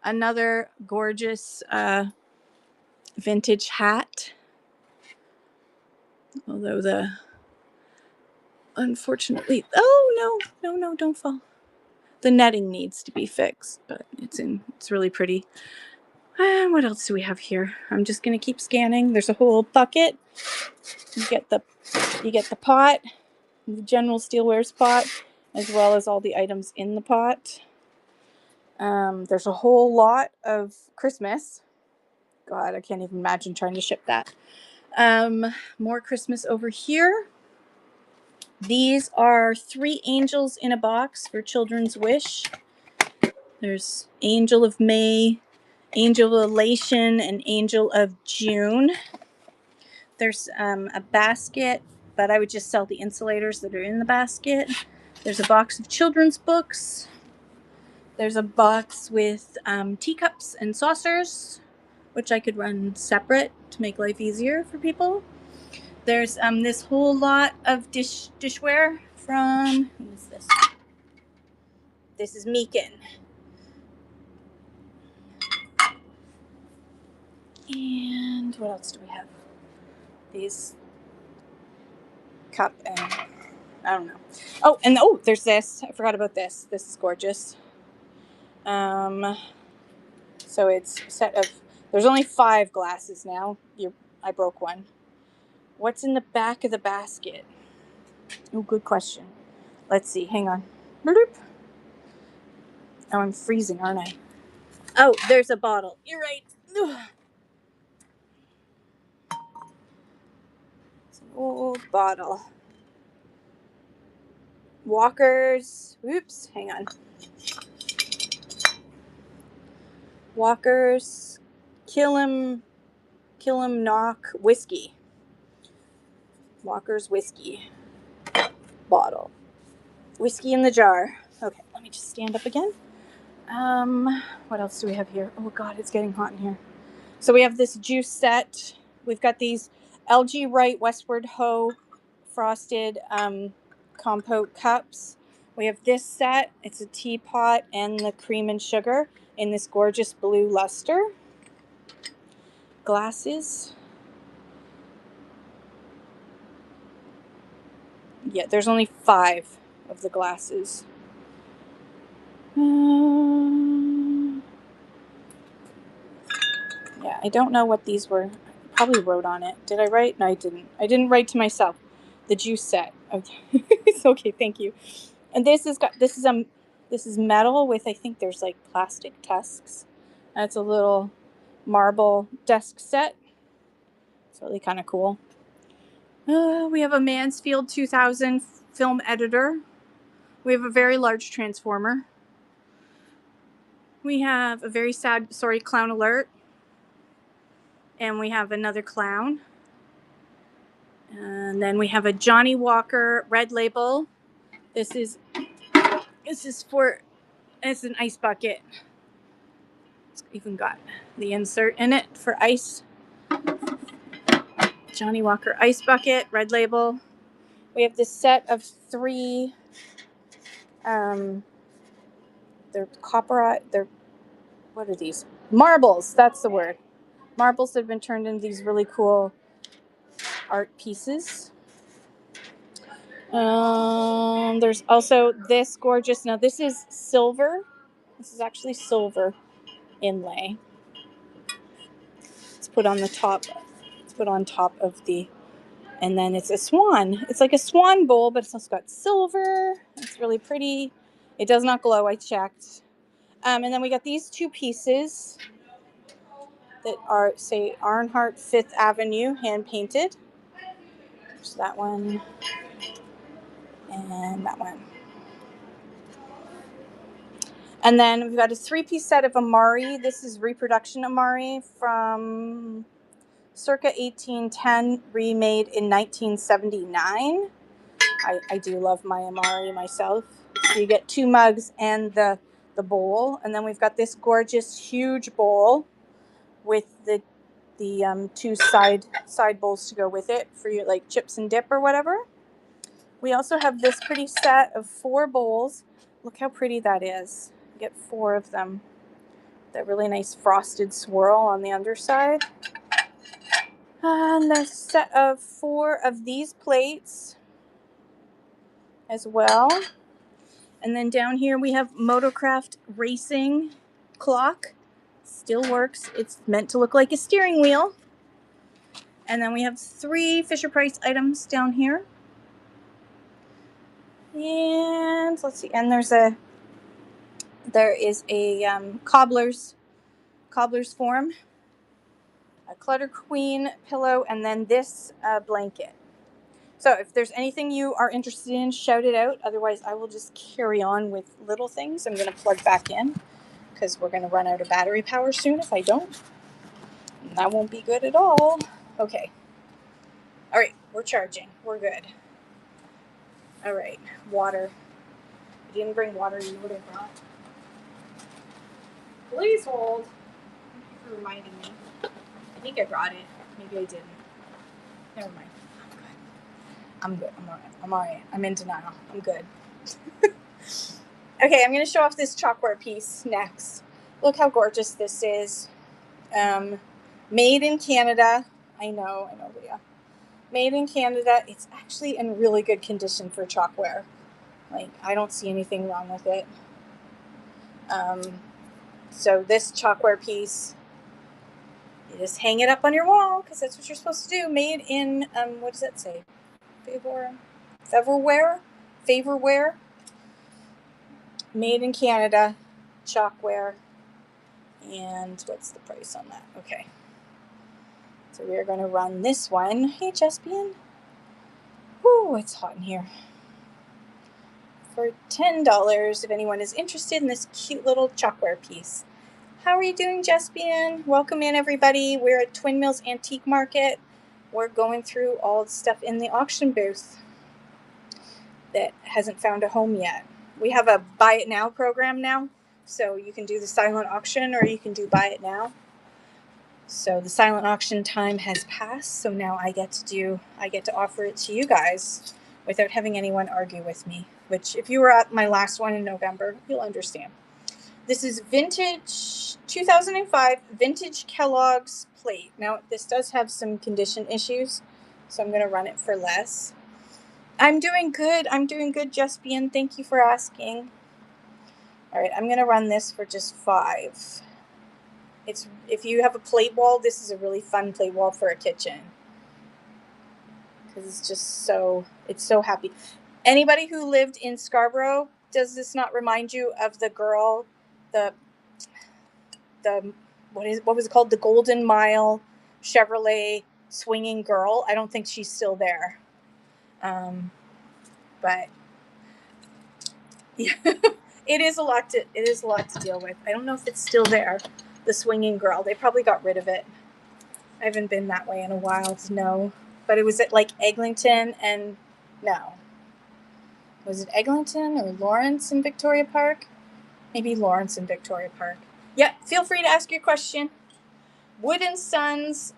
Speaker 1: Another gorgeous vintage hat. Although unfortunately, oh no, don't fall. The netting needs to be fixed, but it's really pretty. And what else do we have here? I'm just gonna keep scanning. There's a whole bucket. You get the pot, the general steelware pot, as well as all the items in the pot. There's a whole lot of Christmas. God, I can't even imagine trying to ship that. More Christmas over here. These are 3 angels in a box for Children's Wish. There's Angel of May, Angel of Elation, and Angel of June. There's a basket, but I would just sell the insulators that are in the basket. There's a box of children's books. There's a box with teacups and saucers, which I could run separate to make life easier for people. There's this whole lot of dishware from, who is this? This is Meakin. And what else do we have? These cup and I don't know. Oh, and there's this. I forgot about this. This is gorgeous. So it's a set of, there's only 5 glasses now. I broke one. What's in the back of the basket? Oh, good question. Let's see. Hang on. Bloop. Oh, I'm freezing, aren't I? Oh, there's a bottle. You're right. Ugh. It's an old bottle. Walker's. Oops. Hang on. Walker's Killam Knock whiskey. Walker's whiskey bottle. Whiskey in the jar. Okay, let me just stand up again. What else do we have here? Oh God, it's getting hot in here. So we have this juice set. We've got these LG Wright Westward Ho frosted compote cups. We have this set. It's a teapot and the cream and sugar in this gorgeous blue luster. Glasses. Yeah, there's only 5 of the glasses. Yeah, I don't know what these were. I probably wrote on it. Did I write? No, I didn't. I didn't write to myself. The juice set. Okay. It's okay, thank you. And this is metal with, I think there's like plastic tusks. That's a little marble desk set. It's really kind of cool. We have a Mansfield 2000 film editor. We have a very large transformer. We have a very sad, sorry, clown alert. And we have another clown. And then we have a Johnny Walker red label. This is for, it's an ice bucket. It's even got the insert in it for ice. Johnny Walker ice bucket, red label. We have this set of 3, they're what are these? Marbles, that's the word. Marbles that have been turned into these really cool art pieces. There's also this gorgeous, now this is silver. This is actually silver inlay. It's put on the top. It's put on top of the, and then it's a swan. It's like a swan bowl, but it's also got silver. It's really pretty. It does not glow, I checked. And then we got these two pieces that are, say, Arnhart Fifth Avenue, hand painted. There's that one and that one. And then we've got a 3-piece set of Amari. This is reproduction Amari from circa 1810, remade in 1979. I do love my Amari myself. So you get 2 mugs and the bowl. And then we've got this gorgeous, huge bowl with the 2 side bowls to go with it for your like chips and dip or whatever. We also have this pretty set of 4 bowls. Look how pretty that is. You get 4 of them. That really nice frosted swirl on the underside. And a set of 4 of these plates as well. And then down here we have Motorcraft Racing clock. Still works. It's meant to look like a steering wheel. And then we have 3 Fisher-Price items down here. And let's see. And there is a cobbler's form, a Clutter Queen pillow, and then this blanket. So if there's anything you are interested in, shout it out. Otherwise, I will just carry on with little things. I'm going to plug back in because we're going to run out of battery power soon if I don't. And that won't be good at all. Okay. All right. We're charging. We're good. All right. Water. If you didn't bring water, you would have brought. Please hold. Thank you for reminding me. I think I brought it. Maybe I didn't. Never mind. I'm good. I'm all right. I'm in denial. I'm good. Okay, I'm going to show off this chalkware piece next. Look how gorgeous this is. Made in Canada. I know, Leah. Made in Canada. It's actually in really good condition for chalkware. Like, I don't see anything wrong with it. So this chalkware piece, you just hang it up on your wall because that's what you're supposed to do. Made in, what does that say? Favorware. Made in Canada, chalkware. And what's the price on that? Okay. So we are going to run this one. Hey, Jespian. Whoo, it's hot in here. For $10, if anyone is interested in this cute little chalkware piece. How are you doing, Jespian? Welcome in, everybody. We're at Twindmills Antique Market. We're going through all the stuff in the auction booth that hasn't found a home yet. We have a buy it now program now. So you can do the silent auction or you can do buy it now. So the silent auction time has passed. So now I get to offer it to you guys without having anyone argue with me, which if you were at my last one in November, you'll understand. This is vintage 2005 vintage Kellogg's plate. Now this does have some condition issues, so I'm going to run it for less. I'm doing good, Jespian. Thank you for asking. All right, I'm going to run this for just $5. If you have a plate wall, this is a really fun plate wall for a kitchen. Because it's just it's so happy. Anybody who lived in Scarborough, does this not remind you of the girl, what was it called? The Golden Mile Chevrolet swinging girl? I don't think she's still there. But yeah, it is a lot to deal with. I don't know if it's still there, the swinging girl. They probably got rid of it. I haven't been that way in a while to know. But it was at like Eglinton and no. Was it Eglinton or Lawrence in Victoria Park? Maybe Lawrence in Victoria Park. Yeah, feel free to ask your question. Wood & Sons,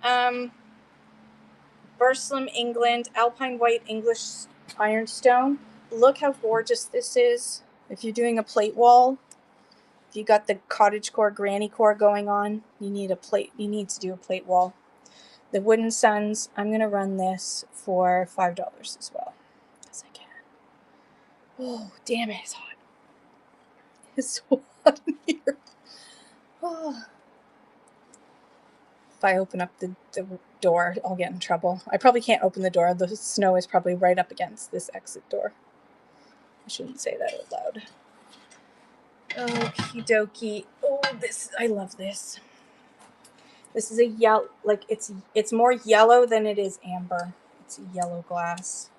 Speaker 1: Burslem, England, Alpine White English Ironstone. Look how gorgeous this is. If you're doing a plate wall, If you got the cottagecore, granny core going on, you need a plate. You need to do a plate wall. The Wooden Suns, I'm going to run this for $5 as well, as I can. Oh, damn it, it's hot. It's so hot in here. Oh. If I open up the door, I'll get in trouble. I probably can't open the door. The snow is probably right up against this exit door. I shouldn't say that out loud. Okie dokie. Oh, I love this. This is a yellow, like it's more yellow than it is amber. It's a yellow glass.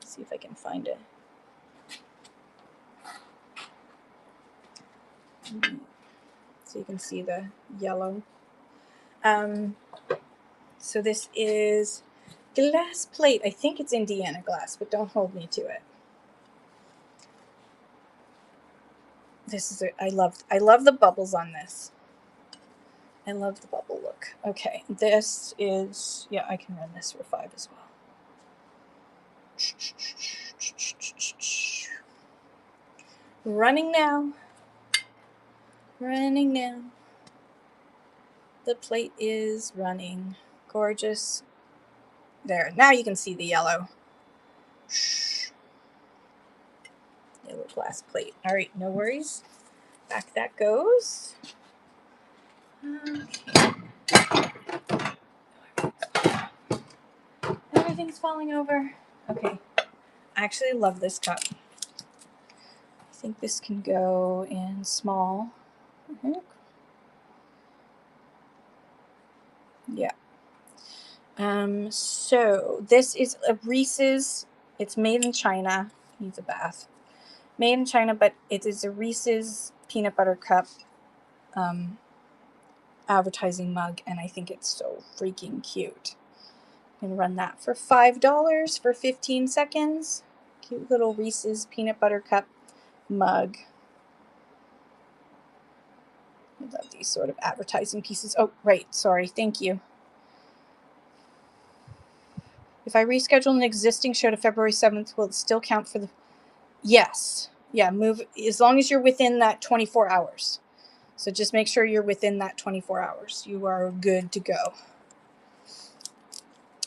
Speaker 1: Let's see if I can find it. So you can see the yellow. So this is glass plate. I think it's Indiana glass, but don't hold me to it. This is I love the bubbles on this. I love the bubble look. Okay, this is, yeah, I can run this for $5 as well. Running now. Running now. The plate is running. Gorgeous. There. Now you can see the yellow. Yellow glass plate. All right, no worries. Back that goes. Okay. Everything's falling over. Okay. I actually love this cup. I think this can go in small. Yeah. So this is a Reese's. It's made in China. Needs a bath. Made in China, but it is a Reese's peanut butter cup advertising mug, and I think it's so freaking cute. I'm gonna run that for $5 for 15 seconds. Cute little Reese's peanut butter cup mug. I love these sort of advertising pieces. Oh, right. Sorry. Thank you. If I reschedule an existing show to February 7th, will it still count for the... Yes. Yeah, move as long as you're within that 24 hours. So just make sure you're within that 24 hours. You are good to go.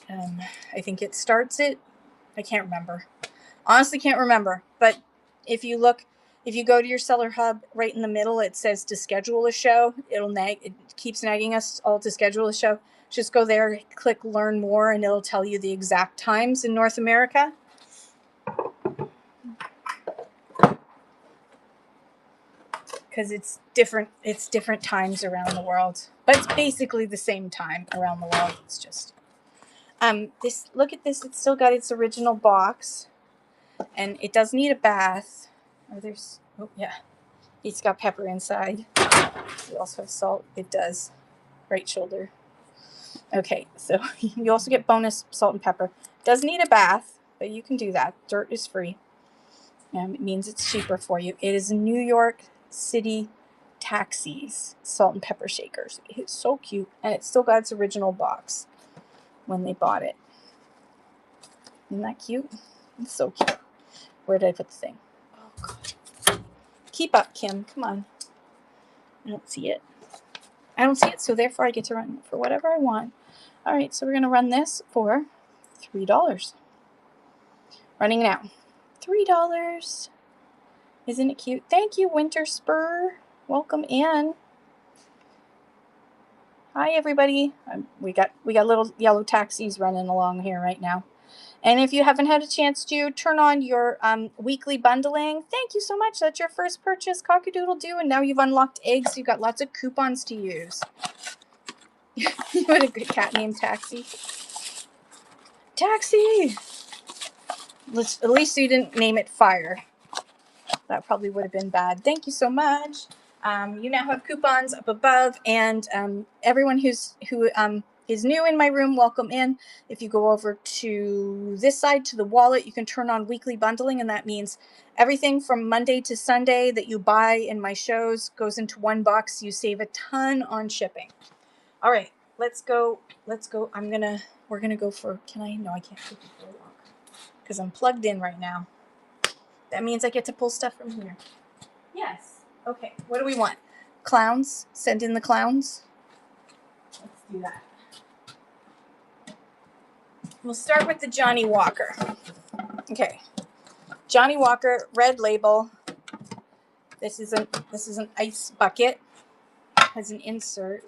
Speaker 1: I think it starts it. I can't remember. Honestly, can't remember. But if you go to your Seller Hub, right in the middle, it says to schedule a show. It keeps nagging us all to schedule a show. Just go there, click Learn More, and it'll tell you the exact times in North America. Because it's different times around the world. But it's basically the same time around the world. It's just... look at this. It's still got its original box. And it does need a bath. Oh, yeah. It's got pepper inside. You also have salt. It does. Right shoulder. Okay, so you also get bonus salt and pepper. Does need a bath, but you can do that. Dirt is free. It means it's cheaper for you. It is New York City Taxis salt and pepper shakers. It's so cute. And it's still got its original box when they bought it. Isn't that cute? It's so cute. Where did I put the thing? Oh, God. Keep up, Kim. Come on. I don't see it. So therefore I get to run for whatever I want. All right, so we're going to run this for $3. Running now. $3. Isn't it cute? Thank you, Winter Spur. Welcome in. Hi, everybody. We got little yellow taxis running along here right now. And if you haven't had a chance to turn on your weekly bundling, thank you so much. That's your first purchase, cock-a-doodle-doo, and now you've unlocked eggs. You've got lots of coupons to use. You had a good cat named Taxi. Taxi! At least you didn't name it Fire. That probably would have been bad. Thank you so much. You now have coupons up above, and everyone who is new in my room, welcome in. If you go over to this side to the wallet, you can turn on weekly bundling, and that means everything from Monday to Sunday that you buy in my shows goes into one box. You save a ton on shipping. All right, let's go. We're gonna go for. Can I? No, I can't take it for a walk because I'm plugged in right now. That means I get to pull stuff from here. Yes. Okay, what do we want? Clowns? Send in the clowns? Let's do that. We'll start with the Johnny Walker. Okay. Johnny Walker, red label. This is an ice bucket. Has an insert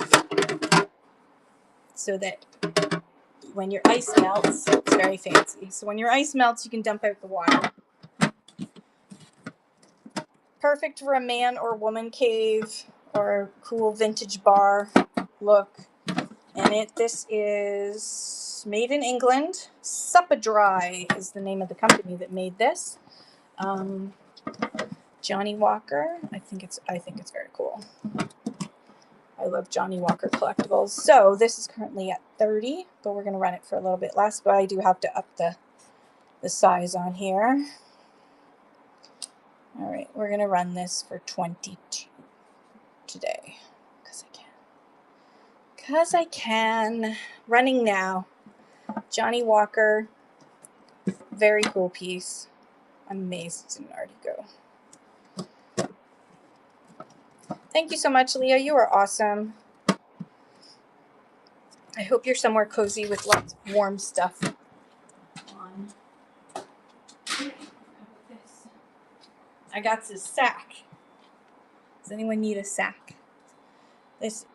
Speaker 1: so that when your ice melts, it's very fancy. So when your ice melts, you can dump out the water. Perfect for a man or woman cave or cool vintage bar look. And this is made in England. Suppadry is the name of the company that made this. Johnny Walker. I think it's very cool. I love Johnny Walker collectibles. So this is currently at 30, but we're going to run it for a little bit less. But I do have to up the size on here. All right, we're going to run this for 22 today because I can. Because I can. Running now. Johnny Walker. Very cool piece. I'm amazed it didn't already go. Thank you so much, Leah. You are awesome. I hope you're somewhere cozy with lots of warm stuff on. I got this sack. Does anyone need a sack? It's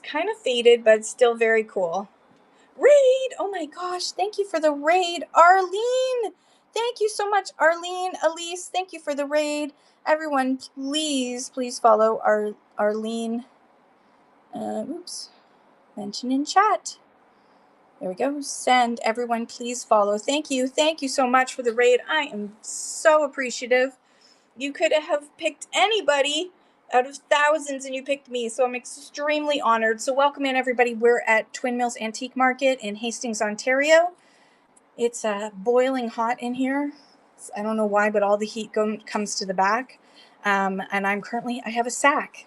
Speaker 1: kind of faded, but it's still very cool. Raid! Oh my gosh, thank you for the raid. Arlene! Thank you so much, Arlene. Elise, thank you for the raid. Everyone, please follow Arlene. Mention in chat. There we go. Send. Everyone, please follow. Thank you. Thank you so much for the raid. I am so appreciative. You could have picked anybody out of thousands and you picked me, so I'm extremely honored. So welcome in, everybody. We're at Twindmills Antique Market in Hastings, Ontario. It's boiling hot in here. I don't know why, but all the heat comes to the back. And I have a sack.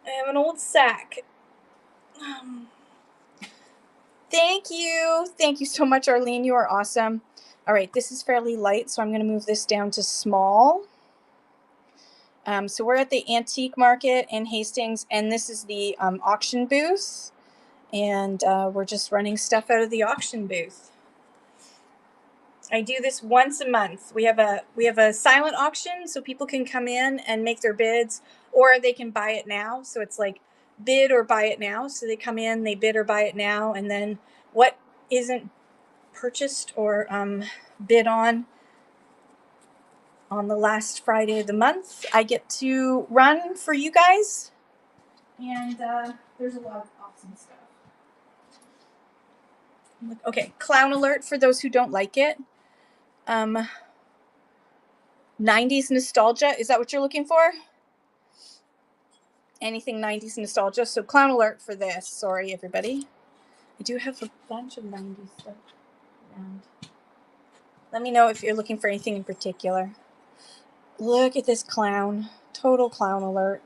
Speaker 1: I have an old sack. Thank you. Thank you so much, Arlene. You are awesome. All right, this is fairly light, so I'm going to move this down to small. So we're at the Antique Market in Hastings, and this is the auction booth. And we're just running stuff out of the auction booth. I do this once a month. We have a silent auction, so people can come in and make their bids, or they can buy it now. So it's like bid or buy it now. So they come in, they bid or buy it now, and then what isn't purchased or bid on the last Friday of the month, I get to run for you guys. And there's a lot of awesome stuff. Okay, clown alert for those who don't like it. 90s nostalgia, is that what you're looking for? Anything 90s nostalgia. So clown alert for this. Sorry, everybody. I do have a bunch of 90s stuff around. Let me know if you're looking for anything in particular. Look at this clown. Total clown alert.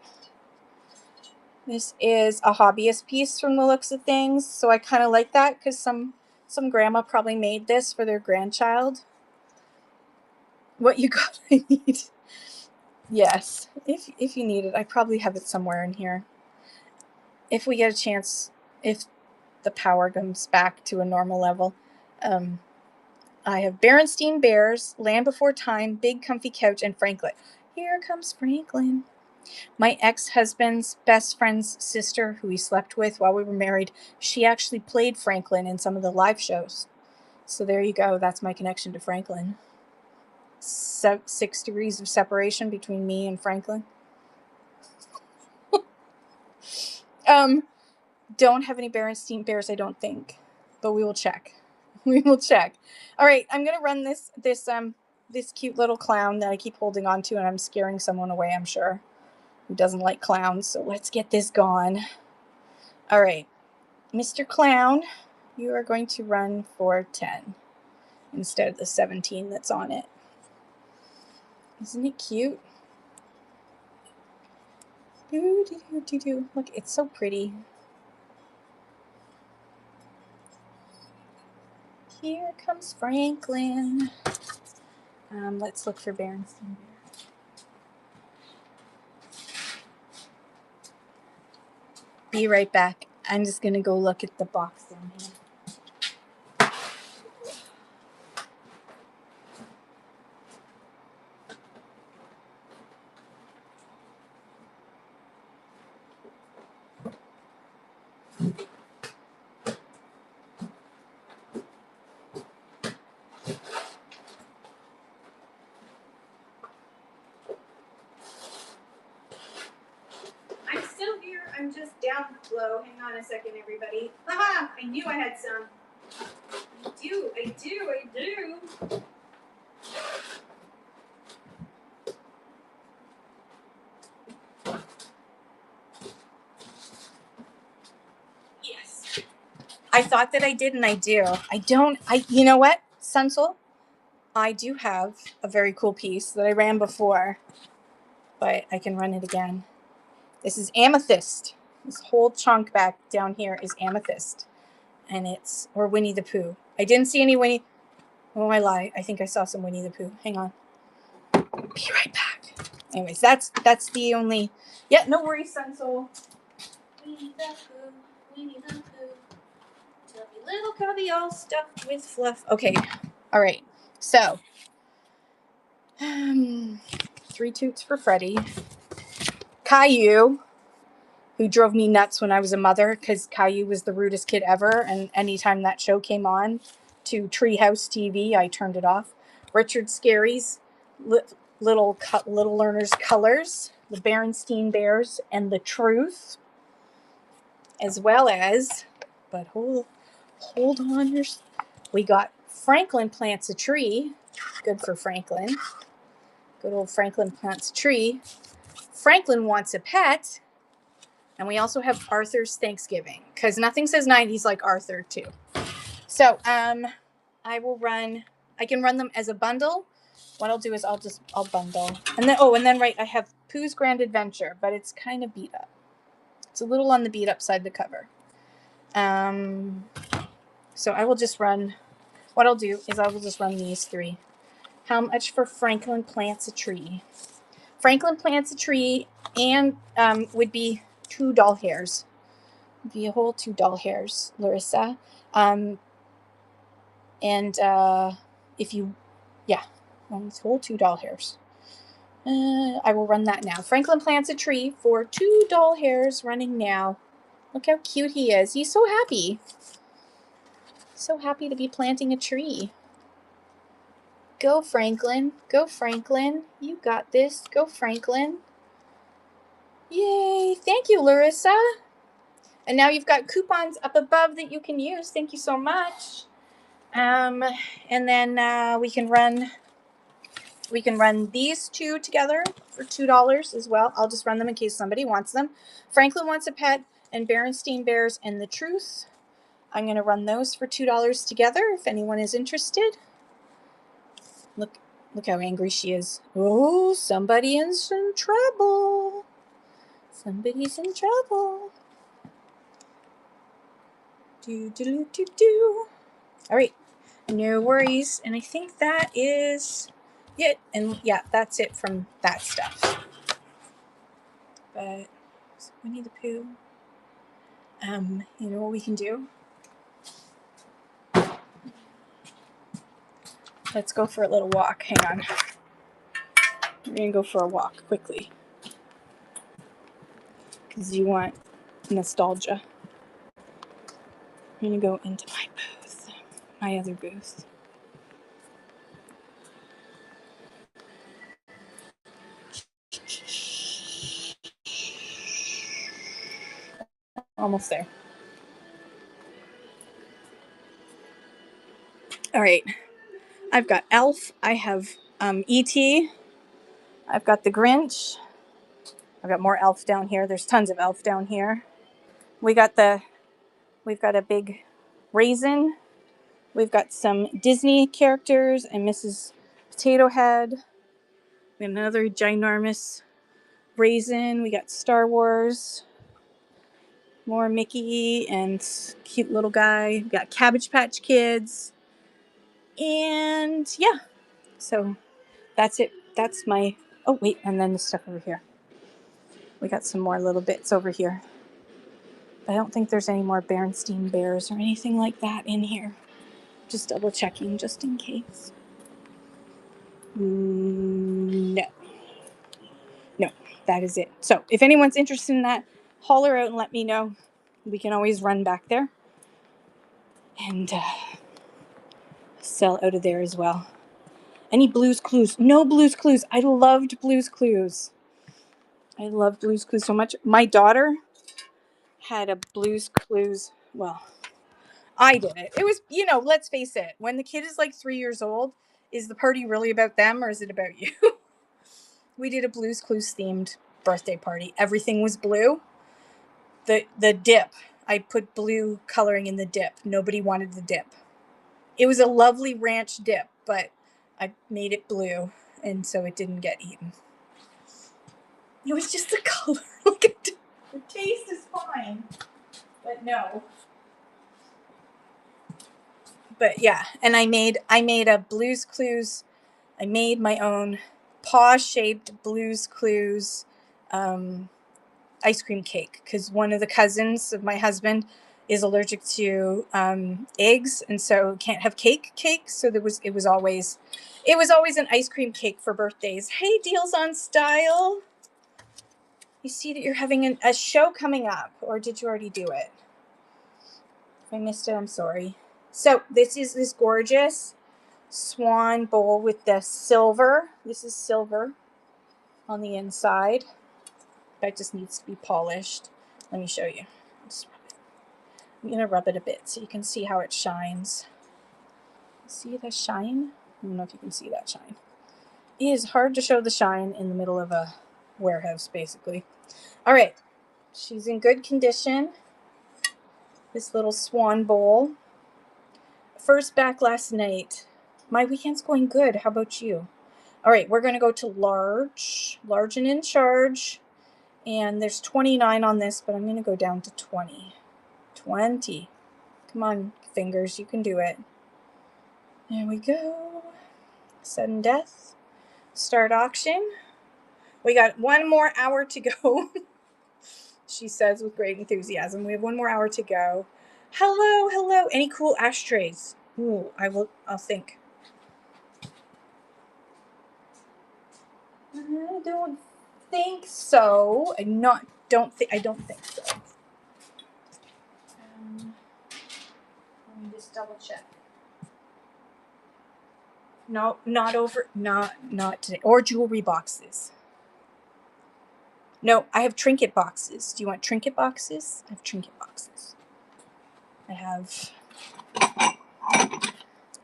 Speaker 1: This is a hobbyist piece from the looks of things. So I kind of like that because some grandma probably made this for their grandchild. What you got, I need. Yes, if you need it, I probably have it somewhere in here. If we get a chance, if the power comes back to a normal level. I have Berenstein Bears, Land Before Time, Big Comfy Couch, and Franklin. Here comes Franklin. My ex-husband's best friend's sister, who he slept with while we were married, she actually played Franklin in some of the live shows. So there you go. That's my connection to Franklin. 6 degrees of separation between me and Franklin. Don't have any Berenstein Bears, I don't think, but we will check. We will check. All right, I'm gonna run this cute little clown that I keep holding on to, and I'm scaring someone away, I'm sure, who doesn't like clowns. So let's get this gone. All right, Mr. Clown, you are going to run for 10 instead of the 17 that's on it. Isn't it cute? Look, it's so pretty. Here comes Franklin. Let's look for Berenstein Bear. Be right back. I'm just going to go look at the box down here. I'm still here. I'm just down low. Hang on a second, everybody. Haha! I knew I had some. I do. Yes. I thought that I did, and I do. You know what, Sunsoul? I do have a very cool piece that I ran before, but I can run it again. This is amethyst. This whole chunk back down here is amethyst. And or Winnie the Pooh. I didn't see any Winnie. Oh, I lie. I think I saw some Winnie the Pooh. Hang on. Be right back. Anyways, that's the only. Yeah, no worries, Sunsoul. Winnie the Pooh. Winnie the Pooh. Tubby little cubby all stuffed with fluff. Okay. All right. So, 3 toots for Freddie. Caillou, who drove me nuts when I was a mother, because Caillou was the rudest kid ever, and anytime that show came on to Treehouse TV, I turned it off. Richard Scarry's Little Learner's Colors, the Berenstain Bears, and The Truth, as well as, but hold on, we got Franklin Plants a Tree. Good for Franklin. Good old Franklin Plants a Tree. Franklin Wants a Pet. And we also have Arthur's Thanksgiving, because nothing says 90s like Arthur, too. So, I can run them as a bundle. What I'll do is I'll bundle. And then right, I have Pooh's Grand Adventure, but it's kind of beat up. It's a little on the beat up side of the cover. So I will just run, what I'll do is I will just run these 3. How much for Franklin Plants a Tree? Franklin Plants a Tree and would be 2 doll hairs. Would be a whole 2 doll hairs, Larissa. It's whole 2 doll hairs. I will run that now. Franklin Plants a Tree for 2 doll hairs running now. Look how cute he is. He's so happy. So happy to be planting a tree. Go, Franklin. Go, Franklin. You got this. Go, Franklin. Yay. Thank you, Larissa. And now you've got coupons up above that you can use. Thank you so much. And then we can run these 2 together for $2 as well. I'll just run them in case somebody wants them. Franklin Wants a Pet and Berenstain Bears and The Truth. I'm going to run those for $2 together if anyone is interested. Look how angry she is. Oh, somebody in some trouble. Somebody's in trouble. Do. All right. No worries. And I think that is it. And yeah, that's it from that stuff. But Winnie the Pooh. You know what we can do? Let's go for a little walk. Hang on. We're going to go for a walk quickly. Because you want nostalgia. I'm going to go into my booth. My other booth. Almost there. All right. I've got Elf. I have E.T. I've got the Grinch. I've got more Elf down here. There's tons of Elf down here. We've got a big raisin. We've got some Disney characters and Mrs. Potato Head. We have another ginormous raisin. We got Star Wars. More Mickey and cute little guy. We got Cabbage Patch Kids. And yeah. So that's it. That's my... Oh, wait. And then the stuff over here. We got some more little bits over here. I don't think there's any more Berenstain Bears or anything like that in here. Just double checking just in case. No. No, that is it. So if anyone's interested in that, holler out and let me know. We can always run back there and sell out of there as well. Any Blue's Clues? No Blue's Clues. I loved Blue's Clues. I love Blue's Clues so much. My daughter had a Blue's Clues. Well, I did it. It was, let's face it. When the kid is like 3 years old, is the party really about them or is it about you? We did a Blue's Clues themed birthday party. Everything was blue. The dip, I put blue coloring in the dip. Nobody wanted the dip. It was a lovely ranch dip, but I made it blue, and so it didn't get eaten. It was just the color. Look at it. The taste is fine, but no. But yeah, and I made a Blue's Clues. I made my own paw-shaped Blue's Clues ice cream cake because one of the cousins of my husband is allergic to eggs, and so can't have cake. So it was always an ice cream cake for birthdays. Hey, Deals on Style. You see that you're having a show coming up, or did you already do it? If I missed it, I'm sorry. So this is this gorgeous swan bowl with the silver. This is silver on the inside. That just needs to be polished. Let me show you. I'm going to rub it a bit so you can see how it shines. See the shine? I don't know if you can see that shine. It is hard to show the shine in the middle of a warehouse, basically. All right. She's in good condition. This little swan bowl. First back last night. My weekend's going good. How about you? All right. We're going to go to large and in charge. And there's 29 on this, but I'm going to go down to 20. 20. Come on, fingers. You can do it. There we go. Sudden death. Start auction. We got 1 more hour to go. She says with great enthusiasm. We have 1 more hour to go. Hello. Any cool ashtrays? Ooh, I'll think. I don't think so. I don't think so. Let me just double check. No, not today. Or jewelry boxes. No, I have trinket boxes. Do you want trinket boxes? I have trinket boxes. I have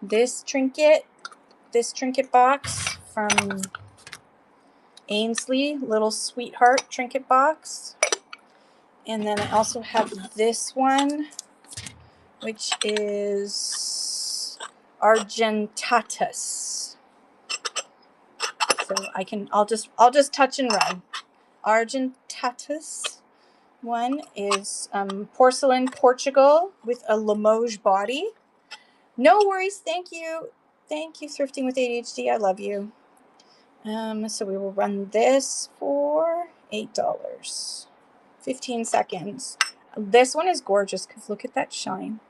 Speaker 1: this trinket box from Ainsley, little sweetheart trinket box. And then I also have this one, which is Argentatus. So I'll just touch and run. Argentatus one is porcelain Portugal with a Limoges body. No worries, thank you. Thank you, Thrifting with ADHD. I love you. So we will run this for $8. 15 seconds. This one is gorgeous because look at that shine.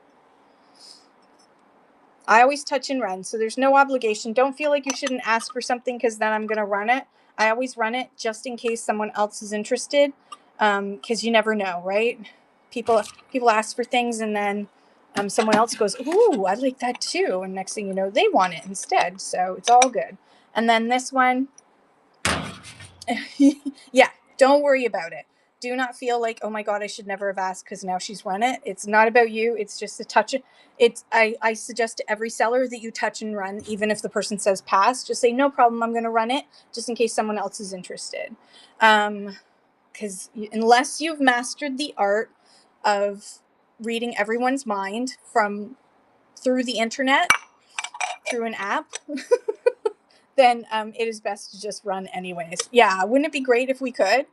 Speaker 1: I always touch and run, so there's no obligation. Don't feel like you shouldn't ask for something because then I'm going to run it. I always run it just in case someone else is interested, because you never know, right? People ask for things and then someone else goes, ooh, I like that too. And next thing you know, they want it instead. So it's all good. And then this one, yeah, don't worry about it. Do not feel like, oh my God, I should never have asked because now she's run it. It's not about you. It's just a touch. I suggest to every seller that you touch and run, even if the person says pass, just say, no problem, I'm going to run it just in case someone else is interested. Because unless you've mastered the art of reading everyone's mind through the internet, through an app, then it is best to just run anyways. Yeah, wouldn't it be great if we could?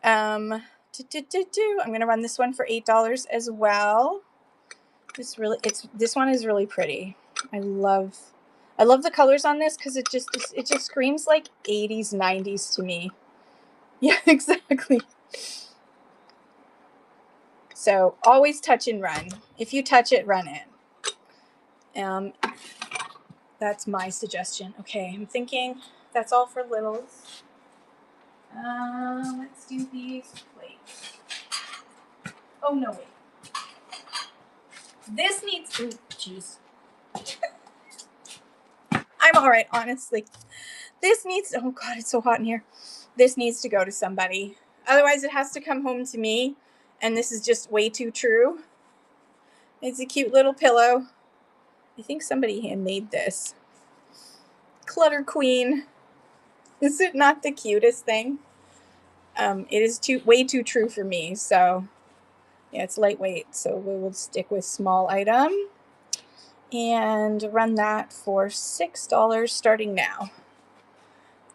Speaker 1: I'm going to run this one for $8 as well. This one is really pretty. I love the colors on this because it just screams like 80s, 90s to me. Yeah, exactly. So always touch and run. If you touch it, run it. That's my suggestion. Okay, I'm thinking that's all for littles. Let's do these plates. Oh, no, wait. This needs, oh, jeez. I'm all right, honestly. This needs, oh God, it's so hot in here. This needs to go to somebody. Otherwise, it has to come home to me. And this is just way too true. It's a cute little pillow. I think somebody handmade this. Clutter Queen. Is it not the cutest thing? It is way too true for me. So, yeah, it's lightweight. So we will stick with small item. And run that for $6 starting now.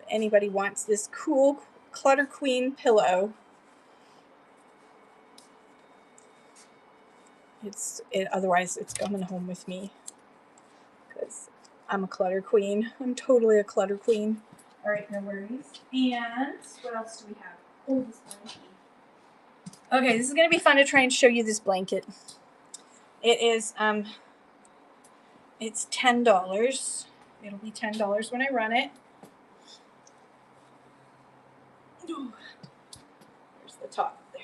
Speaker 1: If anybody wants this cool Clutter Queen pillow. Otherwise it's coming home with me because I'm a clutter queen. I'm totally a clutter queen. All right, no worries. And what else do we have? Oh, this blanket. Okay, this is gonna be fun to try and show you this blanket. It is it's $10. It'll be $10 when I run it. Ooh. There's the top there.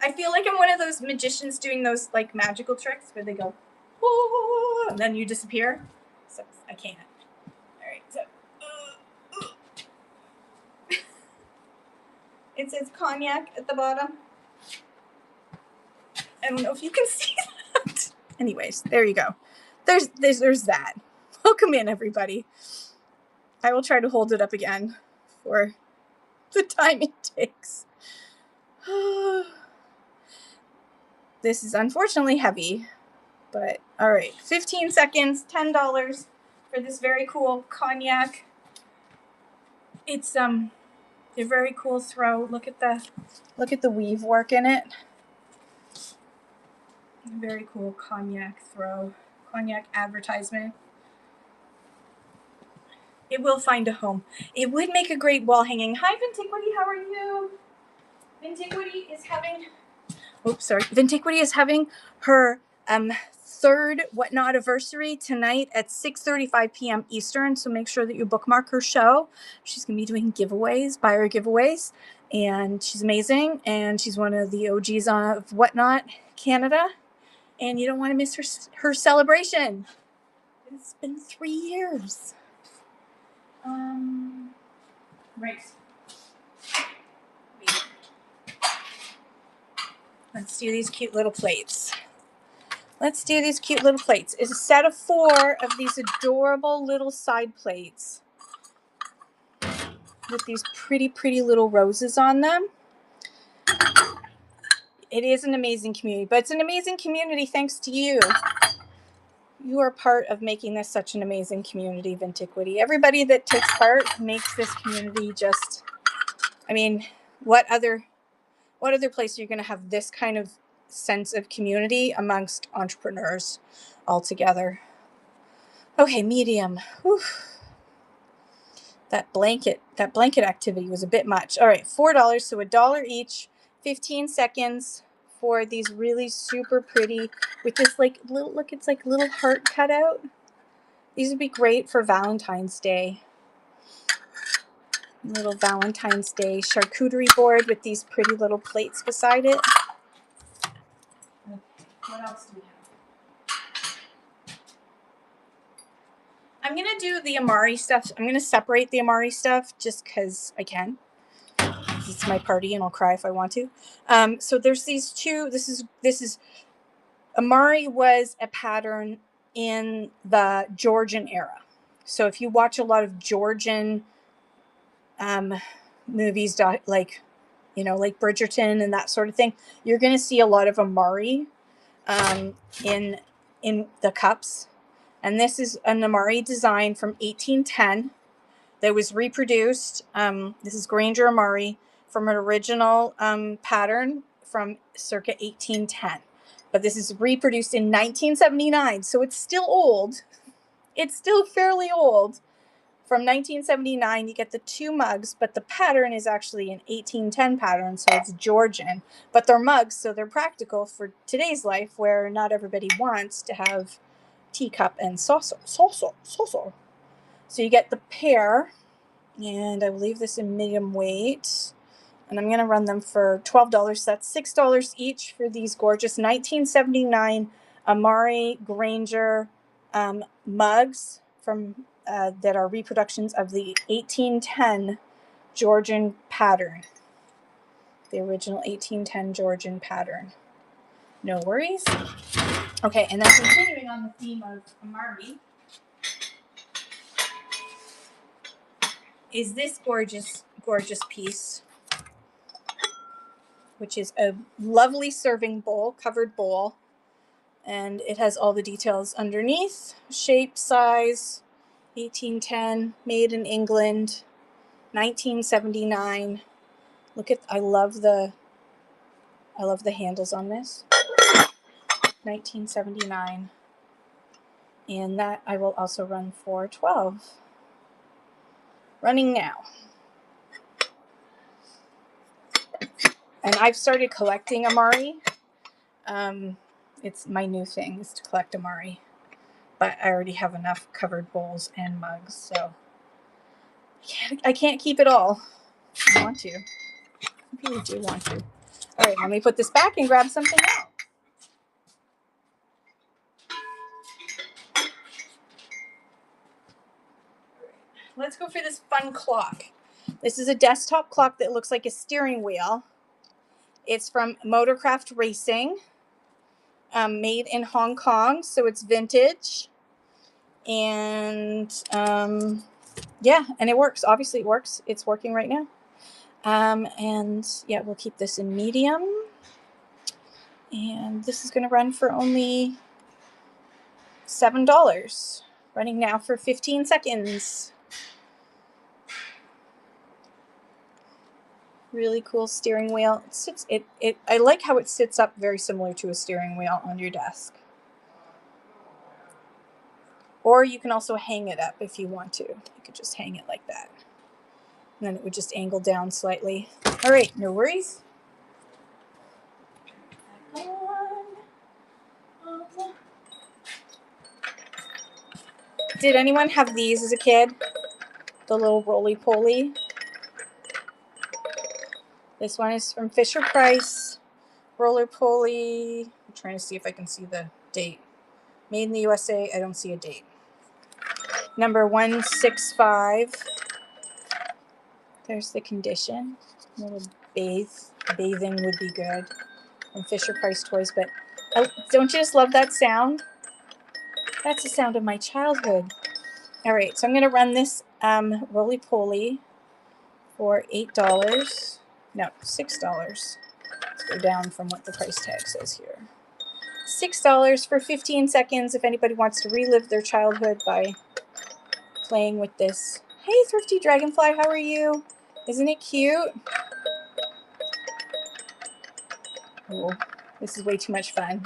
Speaker 1: I feel like I'm one of those magicians doing those like magical tricks where they go, oh, and then you disappear. So I can't. All right, so it says cognac at the bottom. I don't know if you can see that. Anyways, there you go. There's that. Welcome in, everybody. I will try to hold it up again for the time it takes. This is unfortunately heavy, but all right. 15 seconds, $10 for this very cool cognac. It's a very cool throw. Look at the weave work in it. Very cool cognac throw, cognac advertisement. It will find a home. It would make a great wall hanging. Hi, Vintiquity, how are you? Vintiquity is having, Vintiquity is having her third Whatnot anniversary tonight at 6:35 p.m. Eastern. So make sure that you bookmark her show. She's gonna be doing giveaways, buyer giveaways, and she's amazing. And she's one of the OGs of Whatnot Canada. And you don't want to miss her celebration. It's been 3 years. Right. Let's do these cute little plates. It's a set of 4 of these adorable little side plates with these pretty, pretty little roses on them. It is an amazing community, but it's an amazing community thanks to you. You are part of making this such an amazing community, Vintiquity. Everybody that takes part makes this community just, I mean, what other place are you going to have this kind of sense of community amongst entrepreneurs all together? Okay, medium. Whew. That blanket activity was a bit much. All right, $4, so $1 each, 15 seconds for these really super pretty with this like little, look, it's like little heart cutout. These would be great for Valentine's Day. Little Valentine's Day charcuterie board with these pretty little plates beside it. Okay, what else do we have? I'm going to do the Amari stuff. I'm going to separate the Amari stuff just because I can. It's my party and I'll cry if I want to. So there's these two. This is Amari was a pattern in the Georgian era. So if you watch a lot of Georgian movies, like Bridgerton and that sort of thing, you're going to see a lot of Amari in the cups. And this is an Amari design from 1810 that was reproduced. This is Granger Amari from an original pattern from circa 1810. But this is reproduced in 1979, so it's still old. It's still fairly old from 1979. You get the 2 mugs, but the pattern is actually an 1810 pattern, so it's Georgian. But they're mugs, so they're practical for today's life, where not everybody wants to have teacup and saucer. So you get the pair, and I will leave this in medium weight. And I'm going to run them for $12. That's $6 each for these gorgeous 1979 Amari Granger mugs from that are reproductions of the 1810 Georgian pattern. The original 1810 Georgian pattern. No worries. Okay, and then continuing on the theme of Amari is this gorgeous, gorgeous piece, which is a lovely serving bowl, covered bowl. And it has all the details underneath. Shape, size, 1810, made in England, 1979. Look at, I love the handles on this. 1979. And that I will also run for 12. Running now. And I've started collecting Amari. It's my new thing is to collect Amari. But I already have enough covered bowls and mugs, so I can't keep it all. I want to. I really do want to. All right, let me put this back and grab something else. Let's go for this fun clock. This is a desktop clock that looks like a steering wheel. It's from Motorcraft Racing, made in Hong Kong, so it's vintage. And yeah, and it works. Obviously it works. It's working right now. And yeah, we'll keep this in medium. And this is going to run for only $7. Running now for 15 seconds. Really cool steering wheel. I like how it sits up very similar to a steering wheel on your desk. Or you can also hang it up if you want to. You could just hang it like that. And then it would just angle down slightly. All right, no worries. Did anyone have these as a kid? The little roly-poly? This one is from Fisher-Price. Roller-poly. I'm trying to see if I can see the date. Made in the USA. I don't see a date. Number 165. There's the condition. A little bathing would be good from Fisher-Price Toys. But oh, don't you just love that sound? That's the sound of my childhood. All right, so I'm going to run this roly-poly for $8. No, $6. Let's go down from what the price tag says here. $6 for 15 seconds if anybody wants to relive their childhood by playing with this. Hey, Thrifty Dragonfly, how are you? Isn't it cute? Oh, this is way too much fun.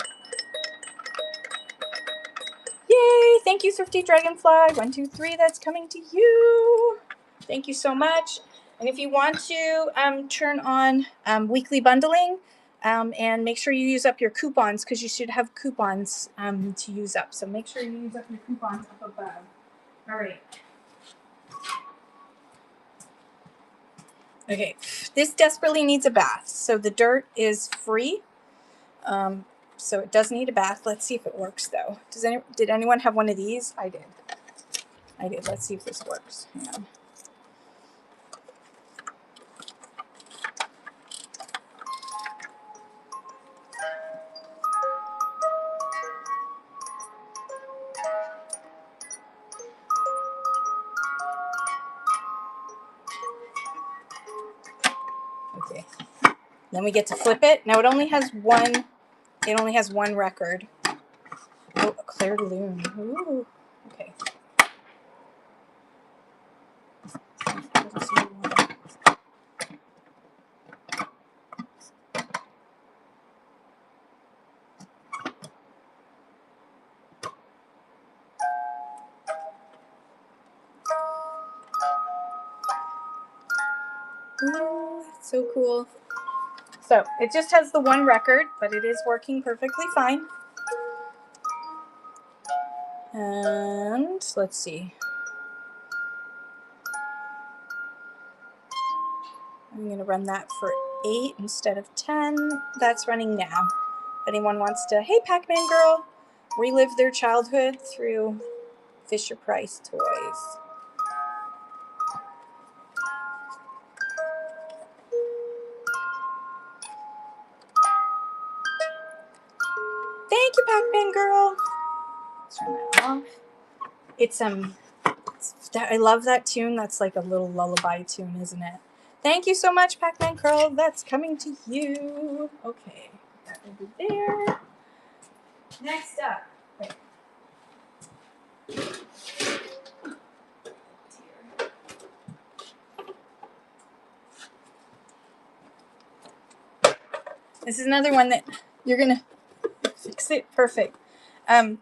Speaker 1: Yay! Thank you, Thrifty Dragonfly. 1, 2, 3, that's coming to you. Thank you so much. And if you want to turn on weekly bundling, and make sure you use up your coupons, because you should have coupons to use up. So make sure you use up your coupons up above. All right. Okay, this desperately needs a bath. So the dirt is free. So it does need a bath. Let's see if it works though. Did anyone have one of these? I did. Let's see if this works. Hang on. Okay. Then we get to flip it. Now it only has one. It only has one record. Oh, a Claire de Lune. Ooh. Okay. Ooh, it's so cool. So it just has the one record, but it is working perfectly fine. And let's see. I'm going to run that for 8 instead of 10. That's running now. If anyone wants to, hey Pac-Man girl, relive their childhood through Fisher-Price toys. Thank you, Pac-Man girl. Let's turn that off. It's I love that tune. That's like a little lullaby tune, isn't it? Thank you so much, Pac-Man girl. That's coming to you. Okay, that will be there. Next up. Wait. This is another one that you're gonna fix it perfect.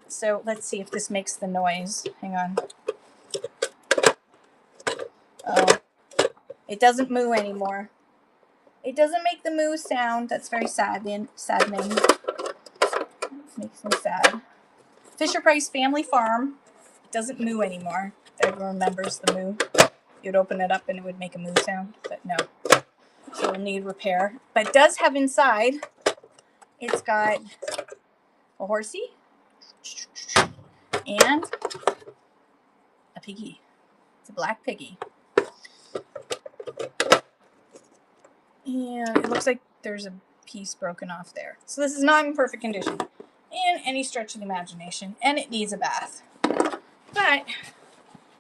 Speaker 1: So let's see if this makes the noise. Hang on. Oh, it doesn't moo anymore. It doesn't make the moo sound. That's very saddening. It makes me sad. Fisher-Price Family Farm doesn't moo anymore. Everyone remembers the moo. You'd open it up and it would make a moo sound, but no. So it'll need repair. But it does have inside, it's got a horsey and a piggy. It's a black piggy. And it looks like there's a piece broken off there. So this is not in perfect condition in any stretch of the imagination, and it needs a bath. But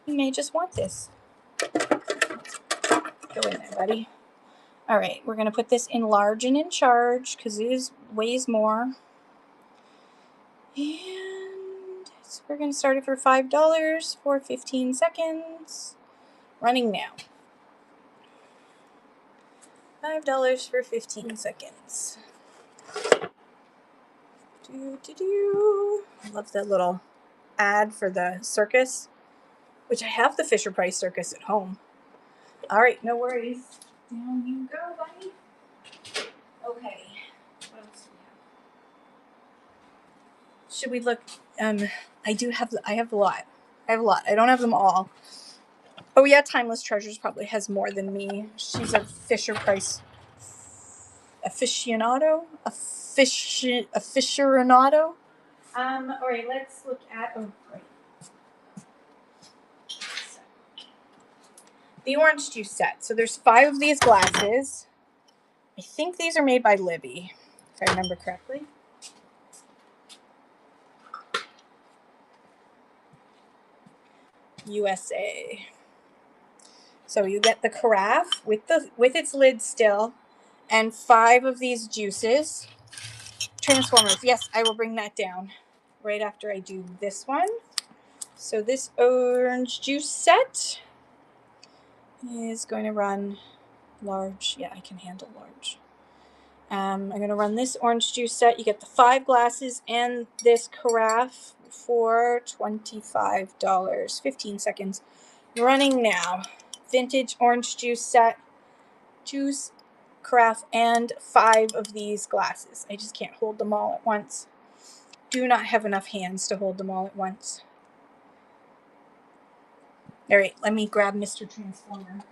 Speaker 1: you may just want this. Go in there, buddy. All right, we're gonna put this in large and in charge because it weighs more. And so we're gonna start it for $5 for 15 seconds. Running now. $5 for 15 seconds. I love that little ad for the circus, which I have the Fisher-Price circus at home. All right, no worries. Down you go, buddy. Okay. What else do we have? Should we look? I have a lot. I don't have them all. Oh yeah, Timeless Treasures probably has more than me. She's a Fisher-Price aficionado. Aficionado. All right, let's look at. Oh, right. The orange juice set. So there's 5 of these glasses. I think these are made by Libby, if I remember correctly. USA. So you get the carafe with its lid still, and 5 of these juices. Transformers. Yes, I will bring that down right after I do this one. So this orange juice set is going to run large. Yeah, I can handle large. I'm going to run this orange juice set. You get the 5 glasses and this carafe for $25. 15 seconds. Running now. Vintage orange juice set. Juice, carafe, and 5 of these glasses. I just can't hold them all at once. Do not have enough hands to hold them all at once. All right, let me grab Mr. Transformer.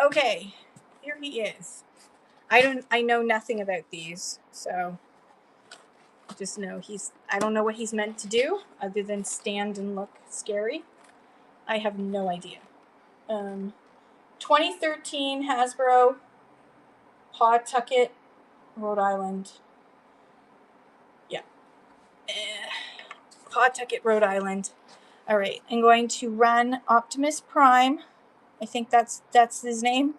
Speaker 1: Okay, here he is. I know nothing about these, so just know I don't know what he's meant to do other than stand and look scary. I have no idea. 2013 Hasbro, Pawtucket, Rhode Island. Yeah. Pawtucket, Rhode Island. All right, I'm going to run Optimus Prime. I think that's his name.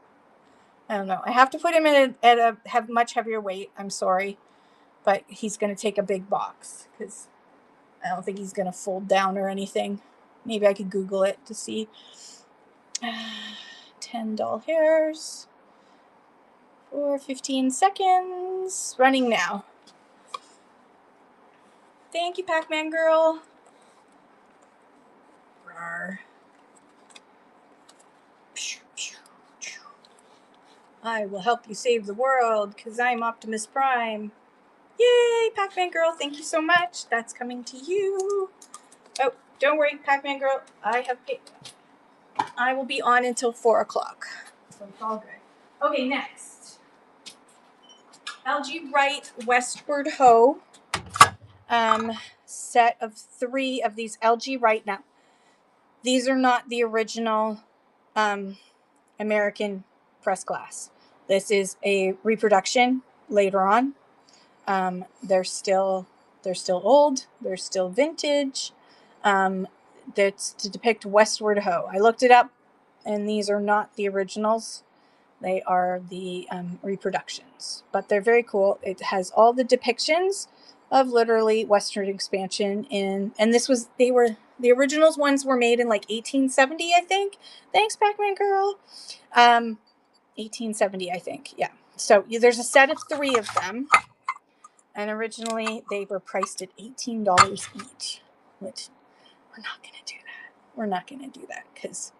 Speaker 1: I don't know. I have to put him at a much heavier weight. I'm sorry, but he's going to take a big box because I don't think he's going to fold down or anything. Maybe I could Google it to see. 10 doll hairs for 15 seconds. Running now. Thank you, Pac-Man girl. Rawr. I will help you save the world because I'm Optimus Prime. Yay, Pac-Man girl. Thank you so much. That's coming to you. Oh, don't worry, Pac-Man girl. I will be on until 4 o'clock. So it's all good. Okay, next. LG Wright Westward Ho. Set of 3 of these LG Wright. Now, these are not the original American press glass. This is a reproduction later on. They're still old. They're still vintage. That's to depict Westward Ho. I looked it up, and these are not the originals. They are the reproductions, but they're very cool. It has all the depictions of literally Western expansion and the originals ones were made in like 1870, I think. Thanks, Pac-Man girl. 1870, I think. Yeah. So there's a set of 3 of them. And originally they were priced at $18 each, which we're not going to do that. We're not going to do that because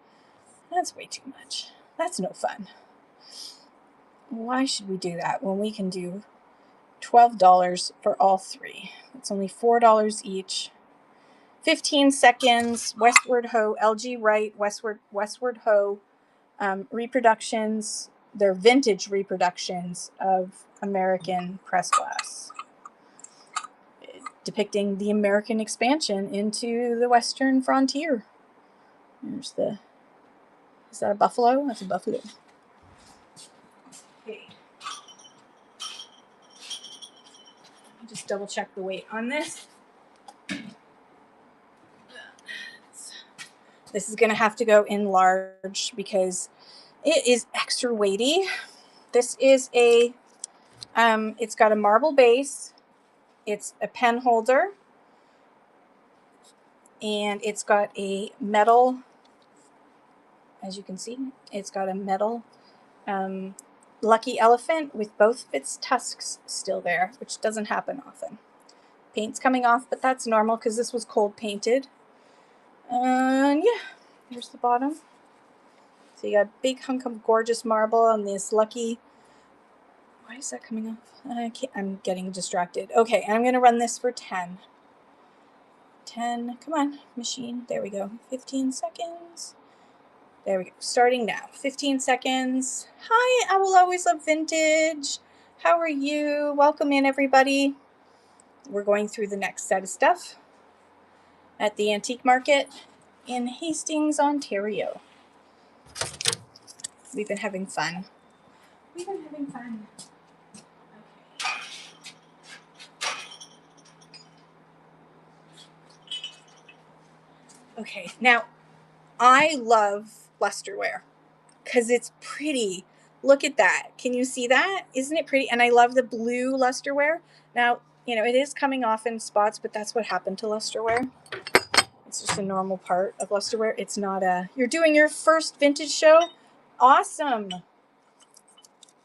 Speaker 1: that's way too much. That's no fun. Why should we do that when we can do $12 for all 3? It's only $4 each. 15 seconds. Westward Ho, LG Wright, Westward Ho reproductions. They're vintage reproductions of American press glass, depicting the American expansion into the Western frontier. Is that a buffalo? That's a buffalo. Okay. Just double check the weight on this. This is going to have to go in large because it is extra weighty. This is it's got a marble base. It's a pen holder. And it's got a metal, as you can see, it's got a metal lucky elephant with both of its tusks still there, which doesn't happen often. Paint's coming off, but that's normal because this was cold painted. And yeah, here's the bottom. So you got a big hunk of gorgeous marble on this lucky. Why is that coming off? I'm getting distracted. Okay, I'm going to run this for 10. 10, come on, machine. There we go. 15 seconds. There we go. Starting now. 15 seconds. Hi, I will always love vintage. How are you? Welcome in, everybody. We're going through the next set of stuff at the antique market in Hastings, Ontario. We've been having fun. Okay, now I love lusterware because it's pretty. Look at that. Can you see that? Isn't it pretty? And I love the blue lusterware. Now, you know, it is coming off in spots, but that's what happened to lusterware. It's just a normal part of lusterware. It's not you're doing your first vintage show? Awesome.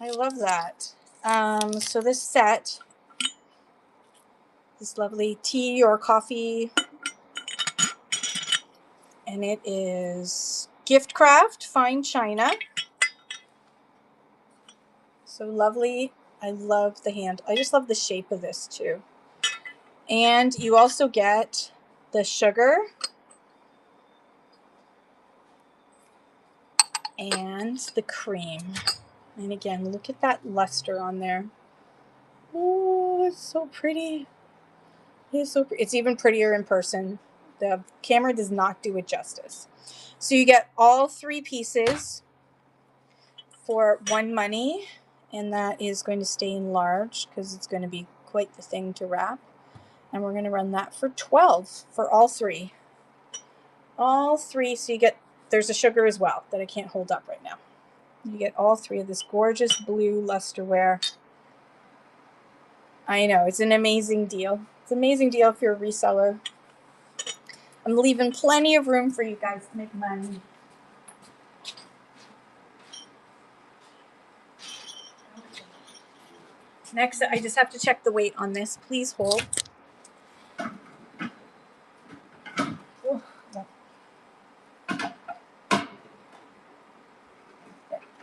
Speaker 1: I love that. So this set, this lovely tea or coffee, and it is Gift Craft Fine China. So lovely. I love the hand. I just love the shape of this too. And you also get the sugar and the cream. And again, look at that luster on there. Oh, it's so pretty. It's so pretty. It's even prettier in person. The camera does not do it justice. So you get all 3 pieces for $1 money, and that is going to stay in large because it's going to be quite the thing to wrap. And we're going to run that for 12 for all 3. All 3, so you get, there's a sugar as well that I can't hold up right now. You get all 3 of this gorgeous blue lusterware. I know, it's an amazing deal. It's an amazing deal if you're a reseller. I'm leaving plenty of room for you guys to make money. Next, I just have to check the weight on this. Please hold.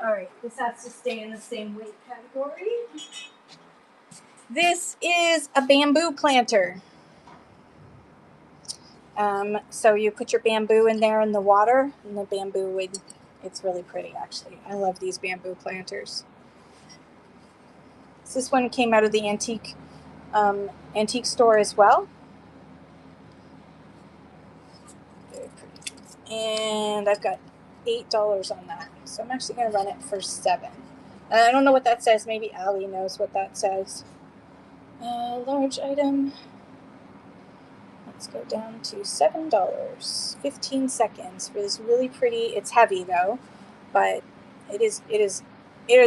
Speaker 1: All right, this has to stay in the same weight category. This is a bamboo planter. So you put your bamboo in there in the water, and the bamboo would, it's really pretty actually. I love these bamboo planters. So this one came out of the antique store as well. Very pretty. And I've got $8 on that. So I'm actually going to run it for $7. I don't know what that says. Maybe Allie knows what that says. Large item. Let's go down to $7. 15 seconds for this really pretty. It's heavy though, but it is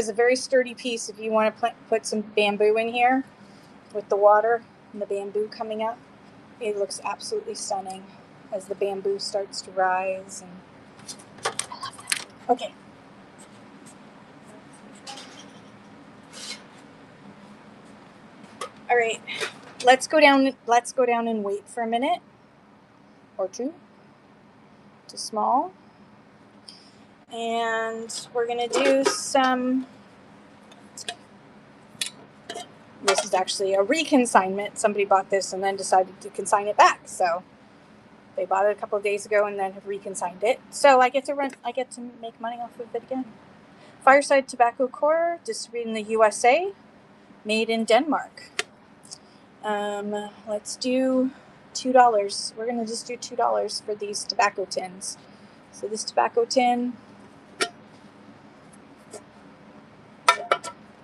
Speaker 1: a very sturdy piece. If you want to put some bamboo in here with the water and the bamboo coming up, it looks absolutely stunning as the bamboo starts to rise. And I love that. Okay. All right. Let's go down and wait for a minute or two. Too small. And we're going to do some, this is actually a reconsignment. Somebody bought this and then decided to consign it back. So they bought it a couple of days ago and then have reconsigned it. So I get to make money off of it again. Fireside Tobacco Core, distributed in the USA, made in Denmark. Let's do $2. We're going to just do $2 for these tobacco tins. So this tobacco tin,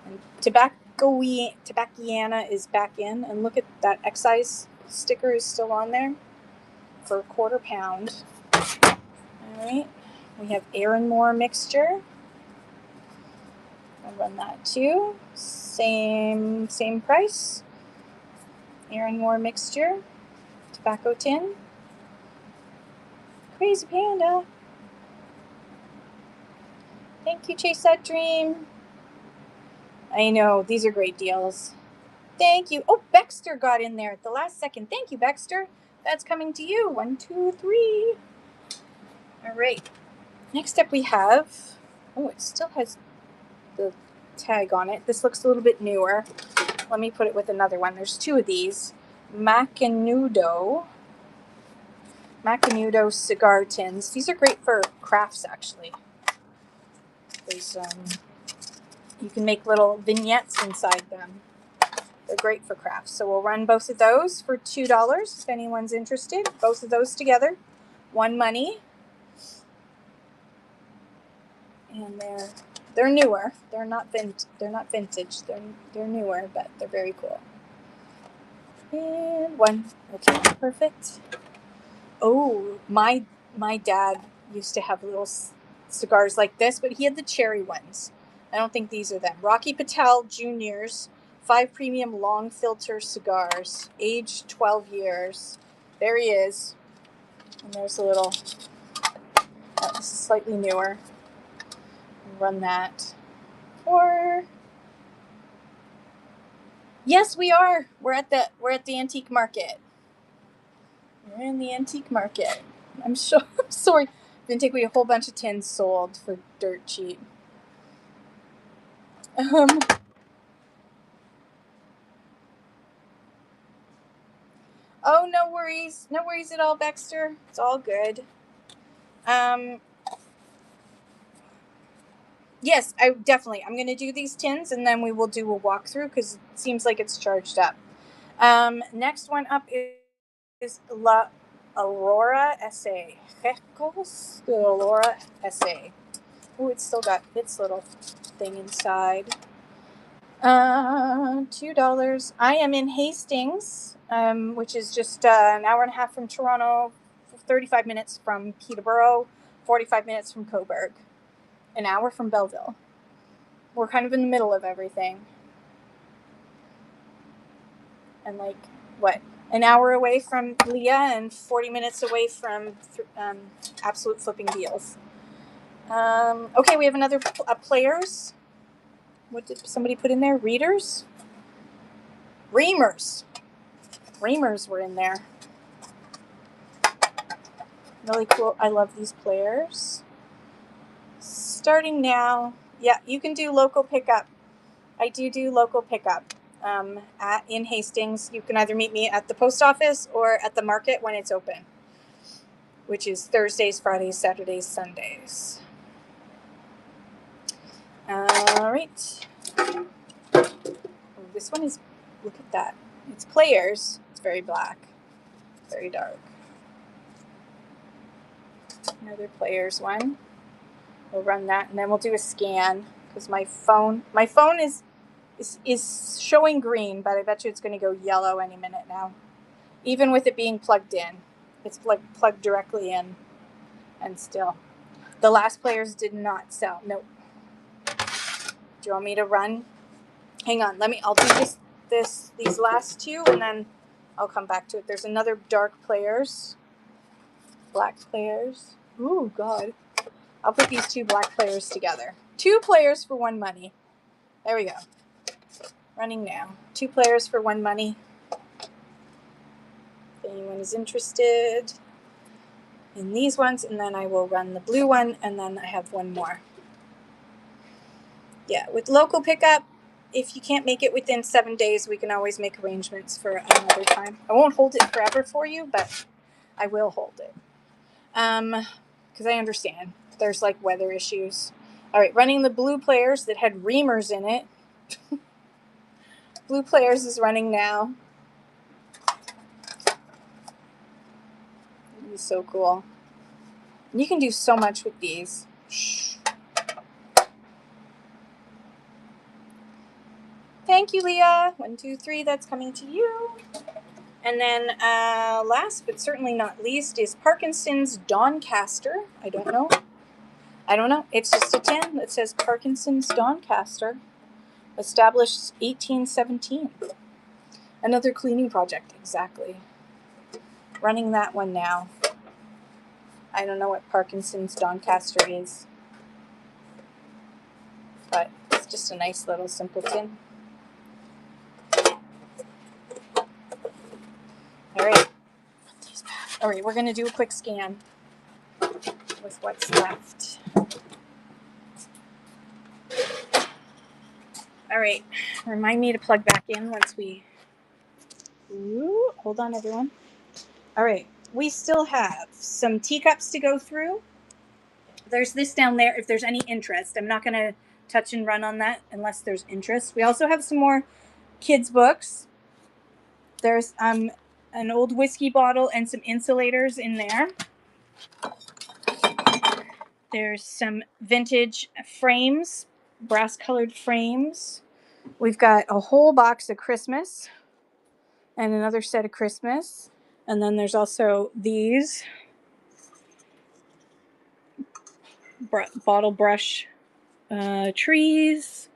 Speaker 1: and Tobacciana is back in, and look at that excise sticker is still on there for a quarter pound. All right, we have Aaronmore mixture. I'll run that too. Same price. Aaronmore mixture, tobacco tin. Crazy Panda. Thank you, Chase That Dream. I know, these are great deals. Thank you. Oh, Baxter got in there at the last second. Thank you, Baxter. That's coming to you. 1, 2, 3. All right. Next up we have, oh, it still has the tag on it. This looks a little bit newer. Let me put it with another one. There's 2 of these. Macanudo cigar tins. These are great for crafts, actually. There's you can make little vignettes inside them. They're great for crafts. So we'll run both of those for $2 if anyone's interested. Both of those together. One money. And they're newer. They're not vintage. They're newer, but they're very cool. And 1. Okay, perfect. Oh, my dad used to have little cigars like this, but he had the cherry ones. I don't think these are them. Rocky Patel Jr.'s 5 premium long filter cigars, aged 12 years. There he is. And there's a little, this is slightly newer. Run that. Or, yes, we are. We're at the antique market. We're in the antique market. I'm sure. I'm sorry. Didn't take me a whole bunch of tins sold for dirt cheap. Oh, no worries. No worries at all, Baxter. It's all good. Yes, I'm going to do these tins and then we will do a walkthrough because it seems like it's charged up. Next one up is La Aurora SA. The Aurora SA. Oh, it's still got its little thing inside. $2. I am in Hastings, which is just an hour and a half from Toronto, 35 minutes from Peterborough, 45 minutes from Coburg, an hour from Belleville. We're kind of in the middle of everything. And like, what, an hour away from Leah and 40 minutes away from Absolute Flipping Deals. Okay, we have another players. What did somebody put in there? Readers? Reamers. Reamers were in there. Really cool. I love these players. Starting now. Yeah, you can do local pickup. I do local pickup in Hastings. You can either meet me at the post office or at the market when it's open, which is Thursdays, Fridays, Saturdays, Sundays. All right. Oh, this one is, look at that. It's players. It's very black, very dark. Another players one. We'll run that, and then we'll do a scan because my phone is showing green, but I bet you it's going to go yellow any minute now. Even with it being plugged in, it's plugged directly in, and still, the last players did not sell. Nope. Do you want me to run? Hang on. I'll do these last two, and then I'll come back to it. There's another dark players, black players. Ooh, God. I'll put these two black players together. 2 players for 1 money. There we go. Running now. 2 players for 1 money. If anyone is interested in these ones, and then I will run the blue one, and then I have 1 more. Yeah, with local pickup, if you can't make it within 7 days, we can always make arrangements for another time. I won't hold it forever for you, but I will hold it. Because I understand. There's like weather issues. All right, running the blue players that had reamers in it. Blue players is running now. This is so cool. And you can do so much with these. Shh. Thank you, Leah. 1, 2, 3, that's coming to you. And then last but certainly not least is Parkinson's Doncaster. I don't know. It's just a tin that says Parkinson's Doncaster. Established 1817. Another cleaning project, exactly. Running that one now. I don't know what Parkinson's Doncaster is, but it's just a nice little simple tin. All right. All right, we're going to do a quick scan with what's left. All right, remind me to plug back in once we... Ooh, hold on, everyone. All right, we still have some teacups to go through. There's this down there if there's any interest. I'm not going to touch and run on that unless there's interest. We also have some more kids' books. There's an old whiskey bottle and some insulators in there. There's some vintage frames, brass-colored frames. We've got a whole box of Christmas and another set of Christmas. And then there's also these bottle brush trees.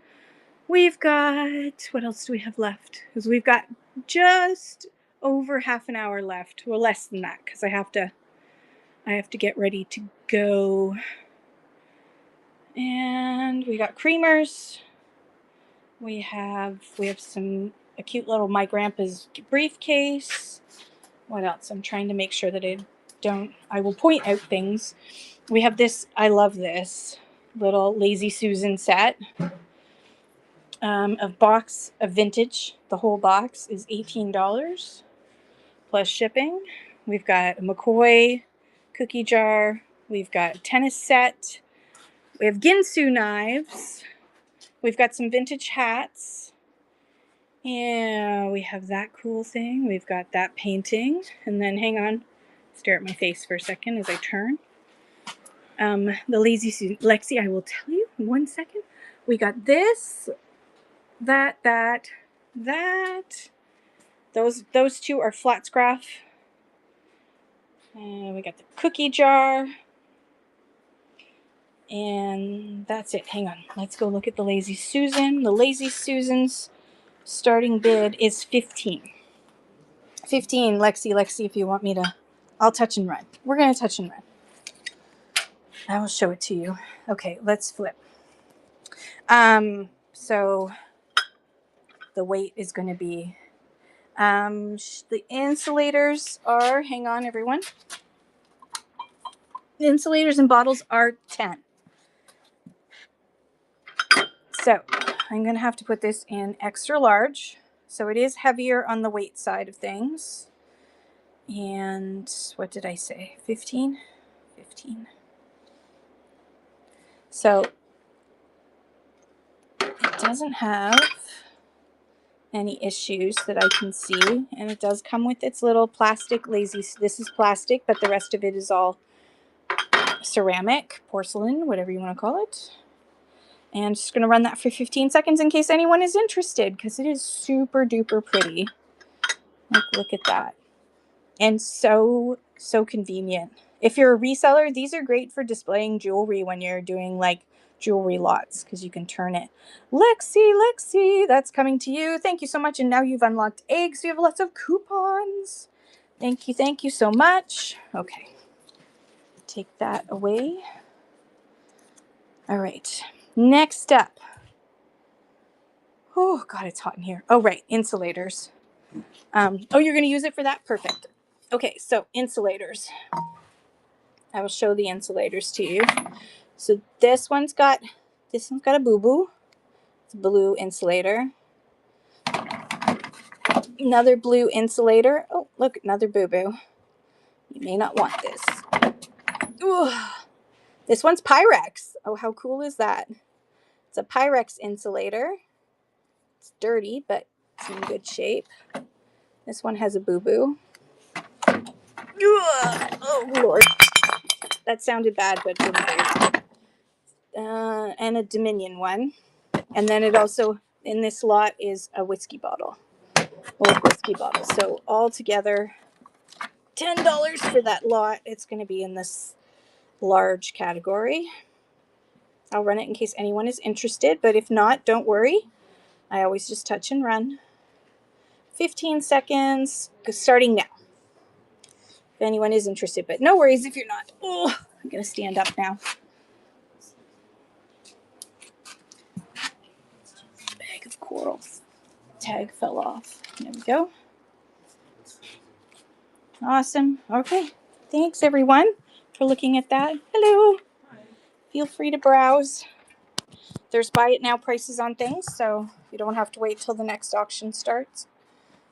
Speaker 1: We've got, what else do we have left? Because we've got just over half an hour left. Well, less than that, because I have to get ready to go. And we got creamers. We have a cute little My Grandpa's briefcase. What else? I'm trying to make sure that I will point out things. We have this, I love this little Lazy Susan set. A box of vintage. The whole box is $18 plus shipping. We've got a McCoy cookie jar. We've got a tennis set. We have Ginsu knives. We've got some vintage hats. Yeah, we have that cool thing. We've got that painting. And then, hang on, stare at my face for a second as I turn. The Lazy Susan. Lexi, I will tell you in 1 second. We got this, that. Those two are flat scrap. We got the cookie jar. And that's it. Hang on. Let's go look at the Lazy Susan. The Lazy Susan's starting bid is $15. 15, Lexi. Let's see if you want me to. I'll touch and run. We're going to touch and run. I will show it to you. Okay, let's flip. So the weight is going to be, the insulators are, hang on everyone. The insulators and bottles are 10. So I'm going to have to put this in extra large. So it is heavier on the weight side of things. And what did I say? 15? 15. So it doesn't have any issues that I can see. And it does come with its little plastic lazy. This is plastic, but the rest of it is all ceramic, porcelain, whatever you want to call it. And I'm just going to run that for 15 seconds in case anyone is interested, because it is super duper pretty. Like, look at that. And so convenient. If you're a reseller, these are great for displaying jewelry when you're doing like jewelry lots, because you can turn it. Lexi, that's coming to you. Thank you so much. And now you've unlocked eggs. You have lots of coupons. Thank you so much. Okay. Take that away. All right. Next up. Oh, God, it's hot in here. Oh, right. Insulators. Oh, you're going to use it for that? Perfect. Okay, so insulators. I will show the insulators to you. So this one's got a boo-boo. It's a blue insulator. Another blue insulator. Oh, look, another boo-boo. You may not want this. Ooh. This one's Pyrex. Oh, how cool is that? It's a Pyrex insulator. It's dirty, but it's in good shape. This one has a boo-boo. Oh, Lord. That sounded bad, but didn't work. And a Dominion one. And then it also, in this lot, is a whiskey bottle. Old whiskey bottle. So all together, $10 for that lot. It's going to be in this large category. I'll run it in case anyone is interested, but if not, don't worry. I always just touch and run. 15 seconds, starting now. If anyone is interested, but no worries if you're not. Oh, I'm going to stand up now. Bag of corals. Tag fell off. There we go. Awesome. Okay. Thanks, everyone, for looking at that. Hello. Feel free to browse. There's buy it now prices on things, so you don't have to wait till the next auction starts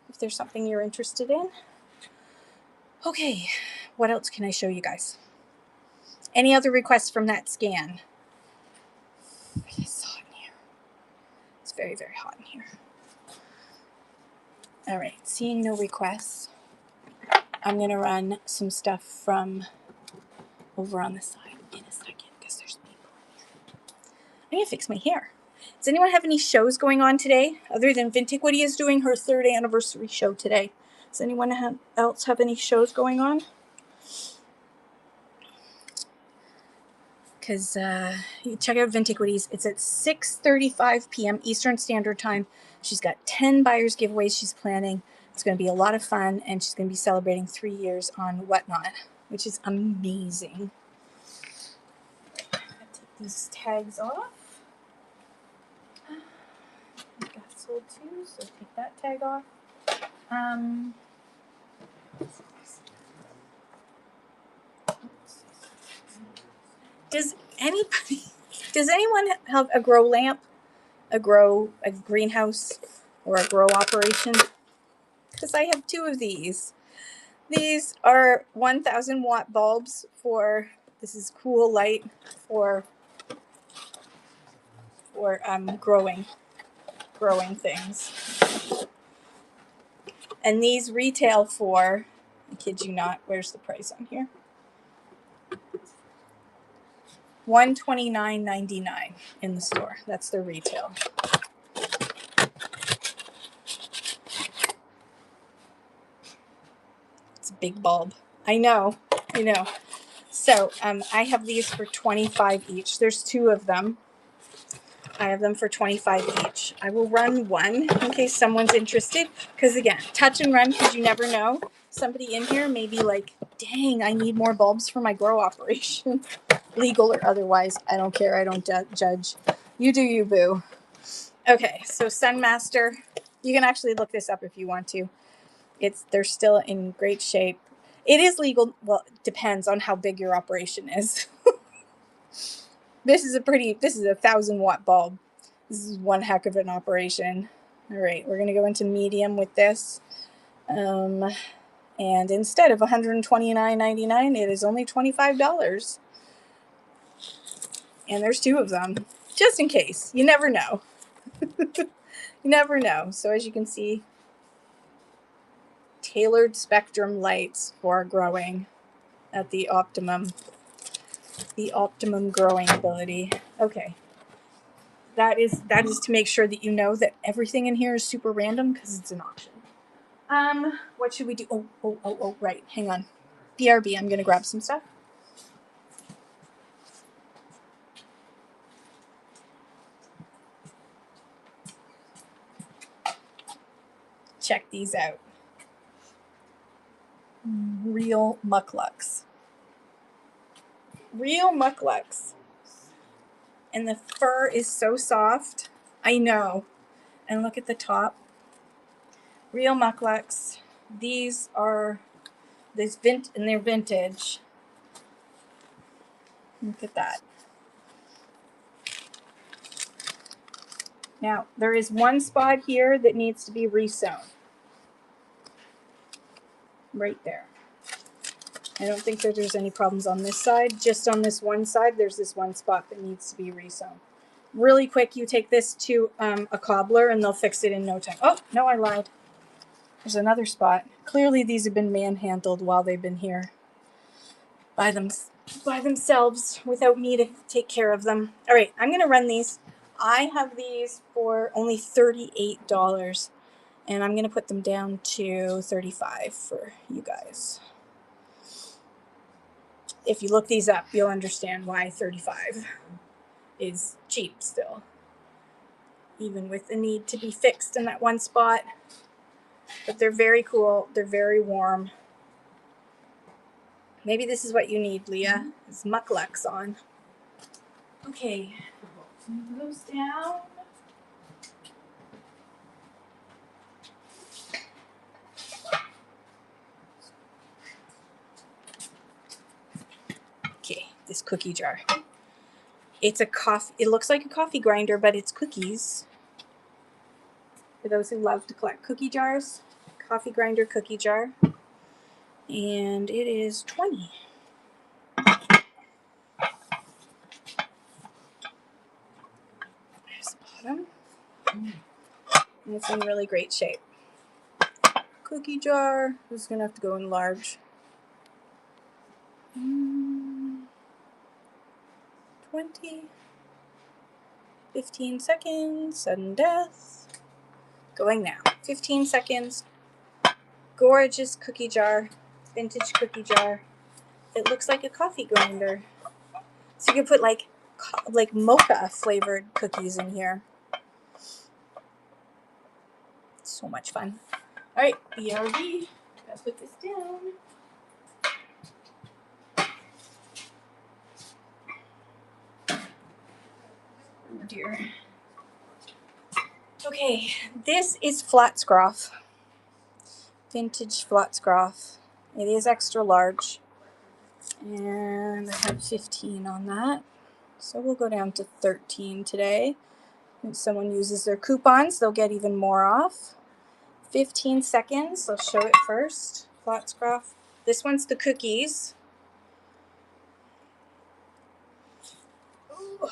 Speaker 1: if there's something you're interested in. Okay. What else can I show you guys? Any other requests from that scan? It's hot in here. It's very, very hot in here. All right. Seeing no requests, I'm going to run some stuff from over on the side in a second because there's people in here. I'm going to fix my hair. Does anyone have any shows going on today other than Vintiquity is doing her 3rd anniversary show today? Does anyone else have any shows going on? Because you check out Vintiquities. It's at 6:35 p.m. Eastern Standard Time. She's got 10 buyers giveaways she's planning. It's going to be a lot of fun, and she's going to be celebrating 3 years on Whatnot, which is amazing. I'll take these tags off. Got sold too, so take that tag off. Does anyone have a grow lamp, a greenhouse, or a grow operation? Because I have 2 of these. These are 1,000 watt bulbs for, this is cool light for growing things. And these retail for, I kid you not, where's the price on here? $129.99 in the store. That's their retail. It's a big bulb. I know. So I have these for $25 each. There's 2 of them. I have them for 25 each. I will run one in case someone's interested. Because again, touch and run, because you never know. Somebody in here may be like, dang, I need more bulbs for my grow operation. Legal or otherwise. I don't care. I don't judge. You do you, boo. Okay, so Sunmaster. You can actually look this up if you want to. They're still in great shape. It is legal. Well, it depends on how big your operation is. This is a 1,000-watt bulb. This is one heck of an operation. All right, we're going to go into medium with this. And instead of $129.99, it is only $25. And there's 2 of them, just in case. You never know. You never know. So as you can see, tailored spectrum lights for growing at the optimum growing ability. Okay. That is to make sure that you know that everything in here is super random because it's an auction. What should we do? Oh, right. Hang on. BRB, I'm going to grab some stuff. Check these out. Real mucklucks. Real mucklucks. And the fur is so soft. I know. And look at the top. Real mucklucks. These are and they're vintage. Look at that. Now, there is one spot here that needs to be resewn. Right there. I don't think that there's any problems on this side. Just on this one side, there's this one spot that needs to be resewn. Really quick, you take this to a cobbler and they'll fix it in no time. Oh, no, I lied. There's another spot. Clearly these have been manhandled while they've been here by themselves without me to take care of them. All right, I'm going to run these. I have these for only $38, and I'm going to put them down to $35 for you guys. If you look these up, you'll understand why $35 is cheap still, even with the need to be fixed in that one spot. But they're very cool. They're very warm. Maybe this is what you need, Leah. Is mucklucks on. Okay, move those down. Okay, this cookie jar. It looks like a coffee grinder, but it's cookies. For those who love to collect cookie jars, coffee grinder cookie jar. And it is $20. There's the bottom. And it's in really great shape. Cookie jar. This is going to have to go in large. 20. 15 seconds. Sudden death. Going now. 15 seconds. Gorgeous cookie jar. Vintage cookie jar. It looks like a coffee grinder. So you can put like mocha flavored cookies in here. So much fun. All right, BRB. Gotta put this down. Oh dear. Okay, this is Flatscroft. Vintage Flatscroft. It is extra large. And I have 15 on that. So we'll go down to 13 today. If someone uses their coupons, they'll get even more off. 15 seconds. I'll show it first. Flatscroft. This one's the cookies. Ooh.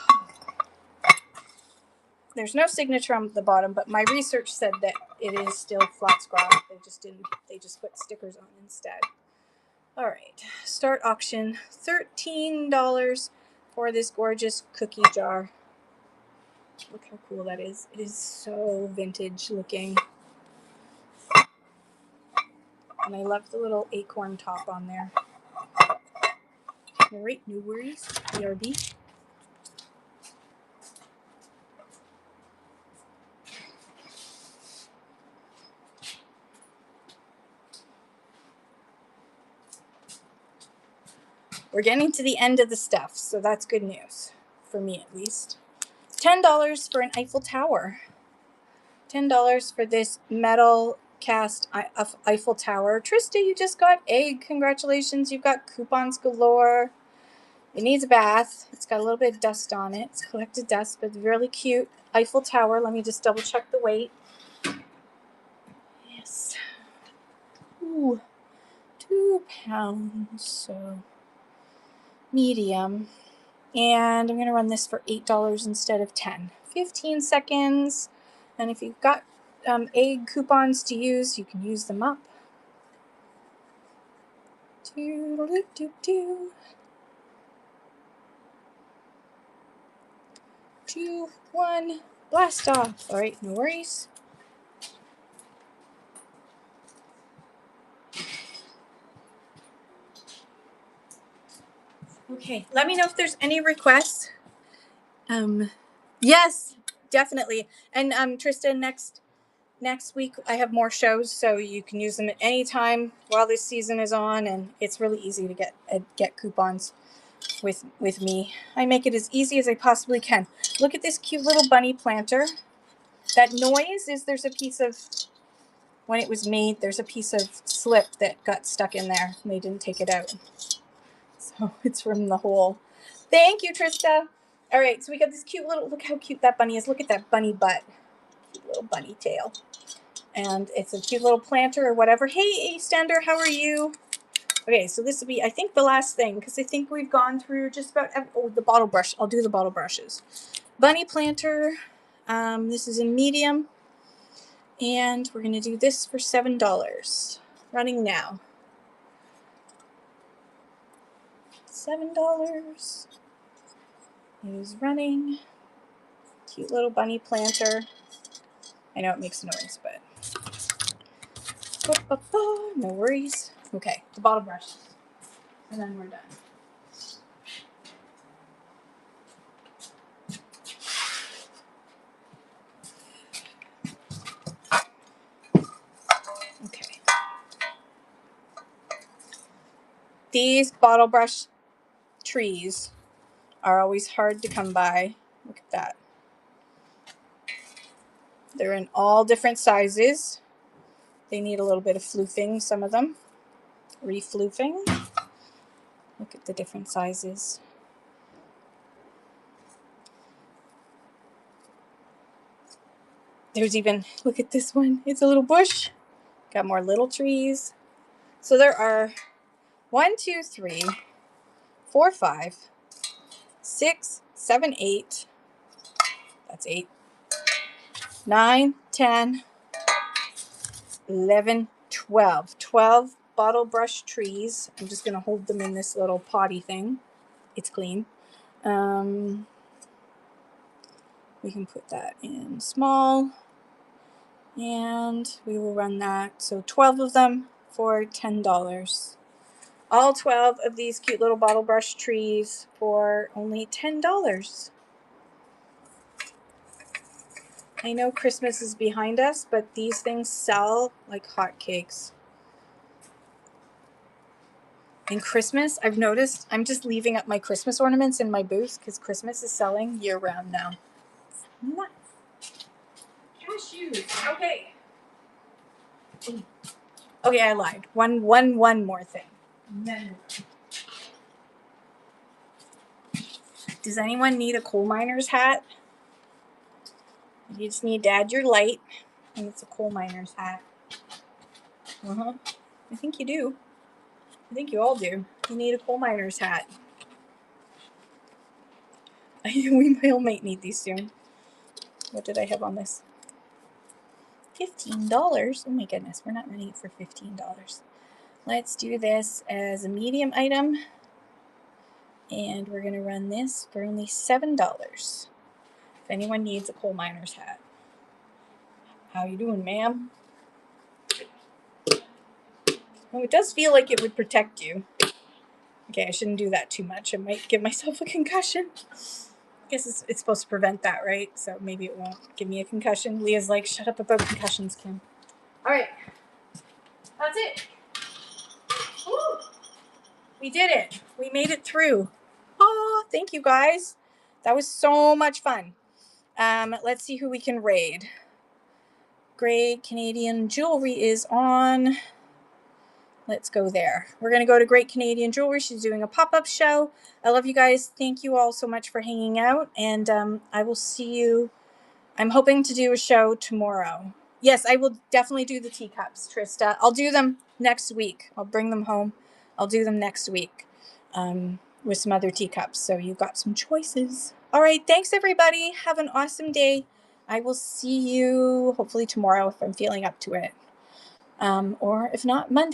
Speaker 1: There's no signature on the bottom, but my research said that it is still Flatscroft. They just put stickers on instead. All right, start auction. $13 for this gorgeous cookie jar. Look how cool that is. It is so vintage looking. And I love the little acorn top on there. All right, no worries. BRB. We're getting to the end of the stuff, so that's good news, for me at least. $10 for an Eiffel Tower. $10 for this metal cast Eiffel Tower. Trista, you just got egg. Congratulations. You've got coupons galore. It needs a bath. It's got a little bit of dust on it. It's collected dust, but really cute. Eiffel Tower. Let me just double check the weight. Yes. Ooh, 2 pounds. So medium. And I'm going to run this for $8 instead of $10. 15 seconds. And if you've got egg coupons to use, you can use them up. 2, 1, blast off. All right, no worries. Okay, let me know if there's any requests. Yes, definitely. And Tristan, next week I have more shows, so you can use them at any time while this season is on, and it's really easy to get coupons with me. I make it as easy as I possibly can. Look at this cute little bunny planter. That noise is there's a piece of, when it was made, there's a piece of slip that got stuck in there and they didn't take it out. So it's from the hole. Thank you, Trista. All right, so we got this cute little, look how cute that bunny is. Look at that bunny butt. Cute little bunny tail. And it's a cute little planter or whatever. Hey, Eastender, how are you? Okay, so this will be, I think, the last thing, because I think we've gone through just about, the bottle brush. I'll do the bottle brushes. Bunny planter. This is in medium. And we're going to do this for $7. Running now. $7 is running. Cute little bunny planter. I know it makes a noise, but no worries. Okay, the bottle brush. And then we're done. Okay. These bottle brush trees are always hard to come by. Look at that. They're in all different sizes. They need a little bit of floofing, some of them. Refloofing. Look at the different sizes. There's even, look at this one. It's a little bush. Got more little trees. So there are 1, 2, 3, 4, 5, 6, 7, 8. That's 8. 9, 10, 11, 12. 12 bottle brush trees. I'm just going to hold them in this little potty thing. It's clean. We can put that in small. And we will run that. So 12 of them for $10. All 12 of these cute little bottle brush trees for only $10. I know Christmas is behind us, but these things sell like hotcakes. And Christmas, I've noticed, I'm just leaving up my Christmas ornaments in my booth because Christmas is selling year-round now. Nice. Cashews. Okay. Okay, I lied. One more thing. Does anyone need a coal miner's hat? You just need to add your light, and it's a coal miner's hat. I think you do. I think you all do. You need a coal miner's hat. We all might need these soon. What did I have on this? $15. Oh my goodness, we're not running it for $15. Let's do this as a medium item. And we're going to run this for only $7. If anyone needs a coal miner's hat. How you doing, ma'am? Oh, it does feel like it would protect you. Okay, I shouldn't do that too much. I might give myself a concussion. I guess it's supposed to prevent that, right? So maybe it won't give me a concussion. Leah's like, shut up about concussions, Kim. All right. That's it. Woo! We did it. We made it through. Oh, thank you guys. That was so much fun. Let's see who we can raid. Great Canadian Jewelry is on. Let's go there. We're going to go to Great Canadian Jewelry. She's doing a pop-up show. I love you guys. Thank you all so much for hanging out. And I will see you. I'm hoping to do a show tomorrow. Yes, I will definitely do the teacups, Trista. I'll do them next week. I'll bring them home. I'll do them next week with some other teacups. So you've got some choices. All right. Thanks, everybody. Have an awesome day. I will see you hopefully tomorrow if I'm feeling up to it. Or if not, Monday.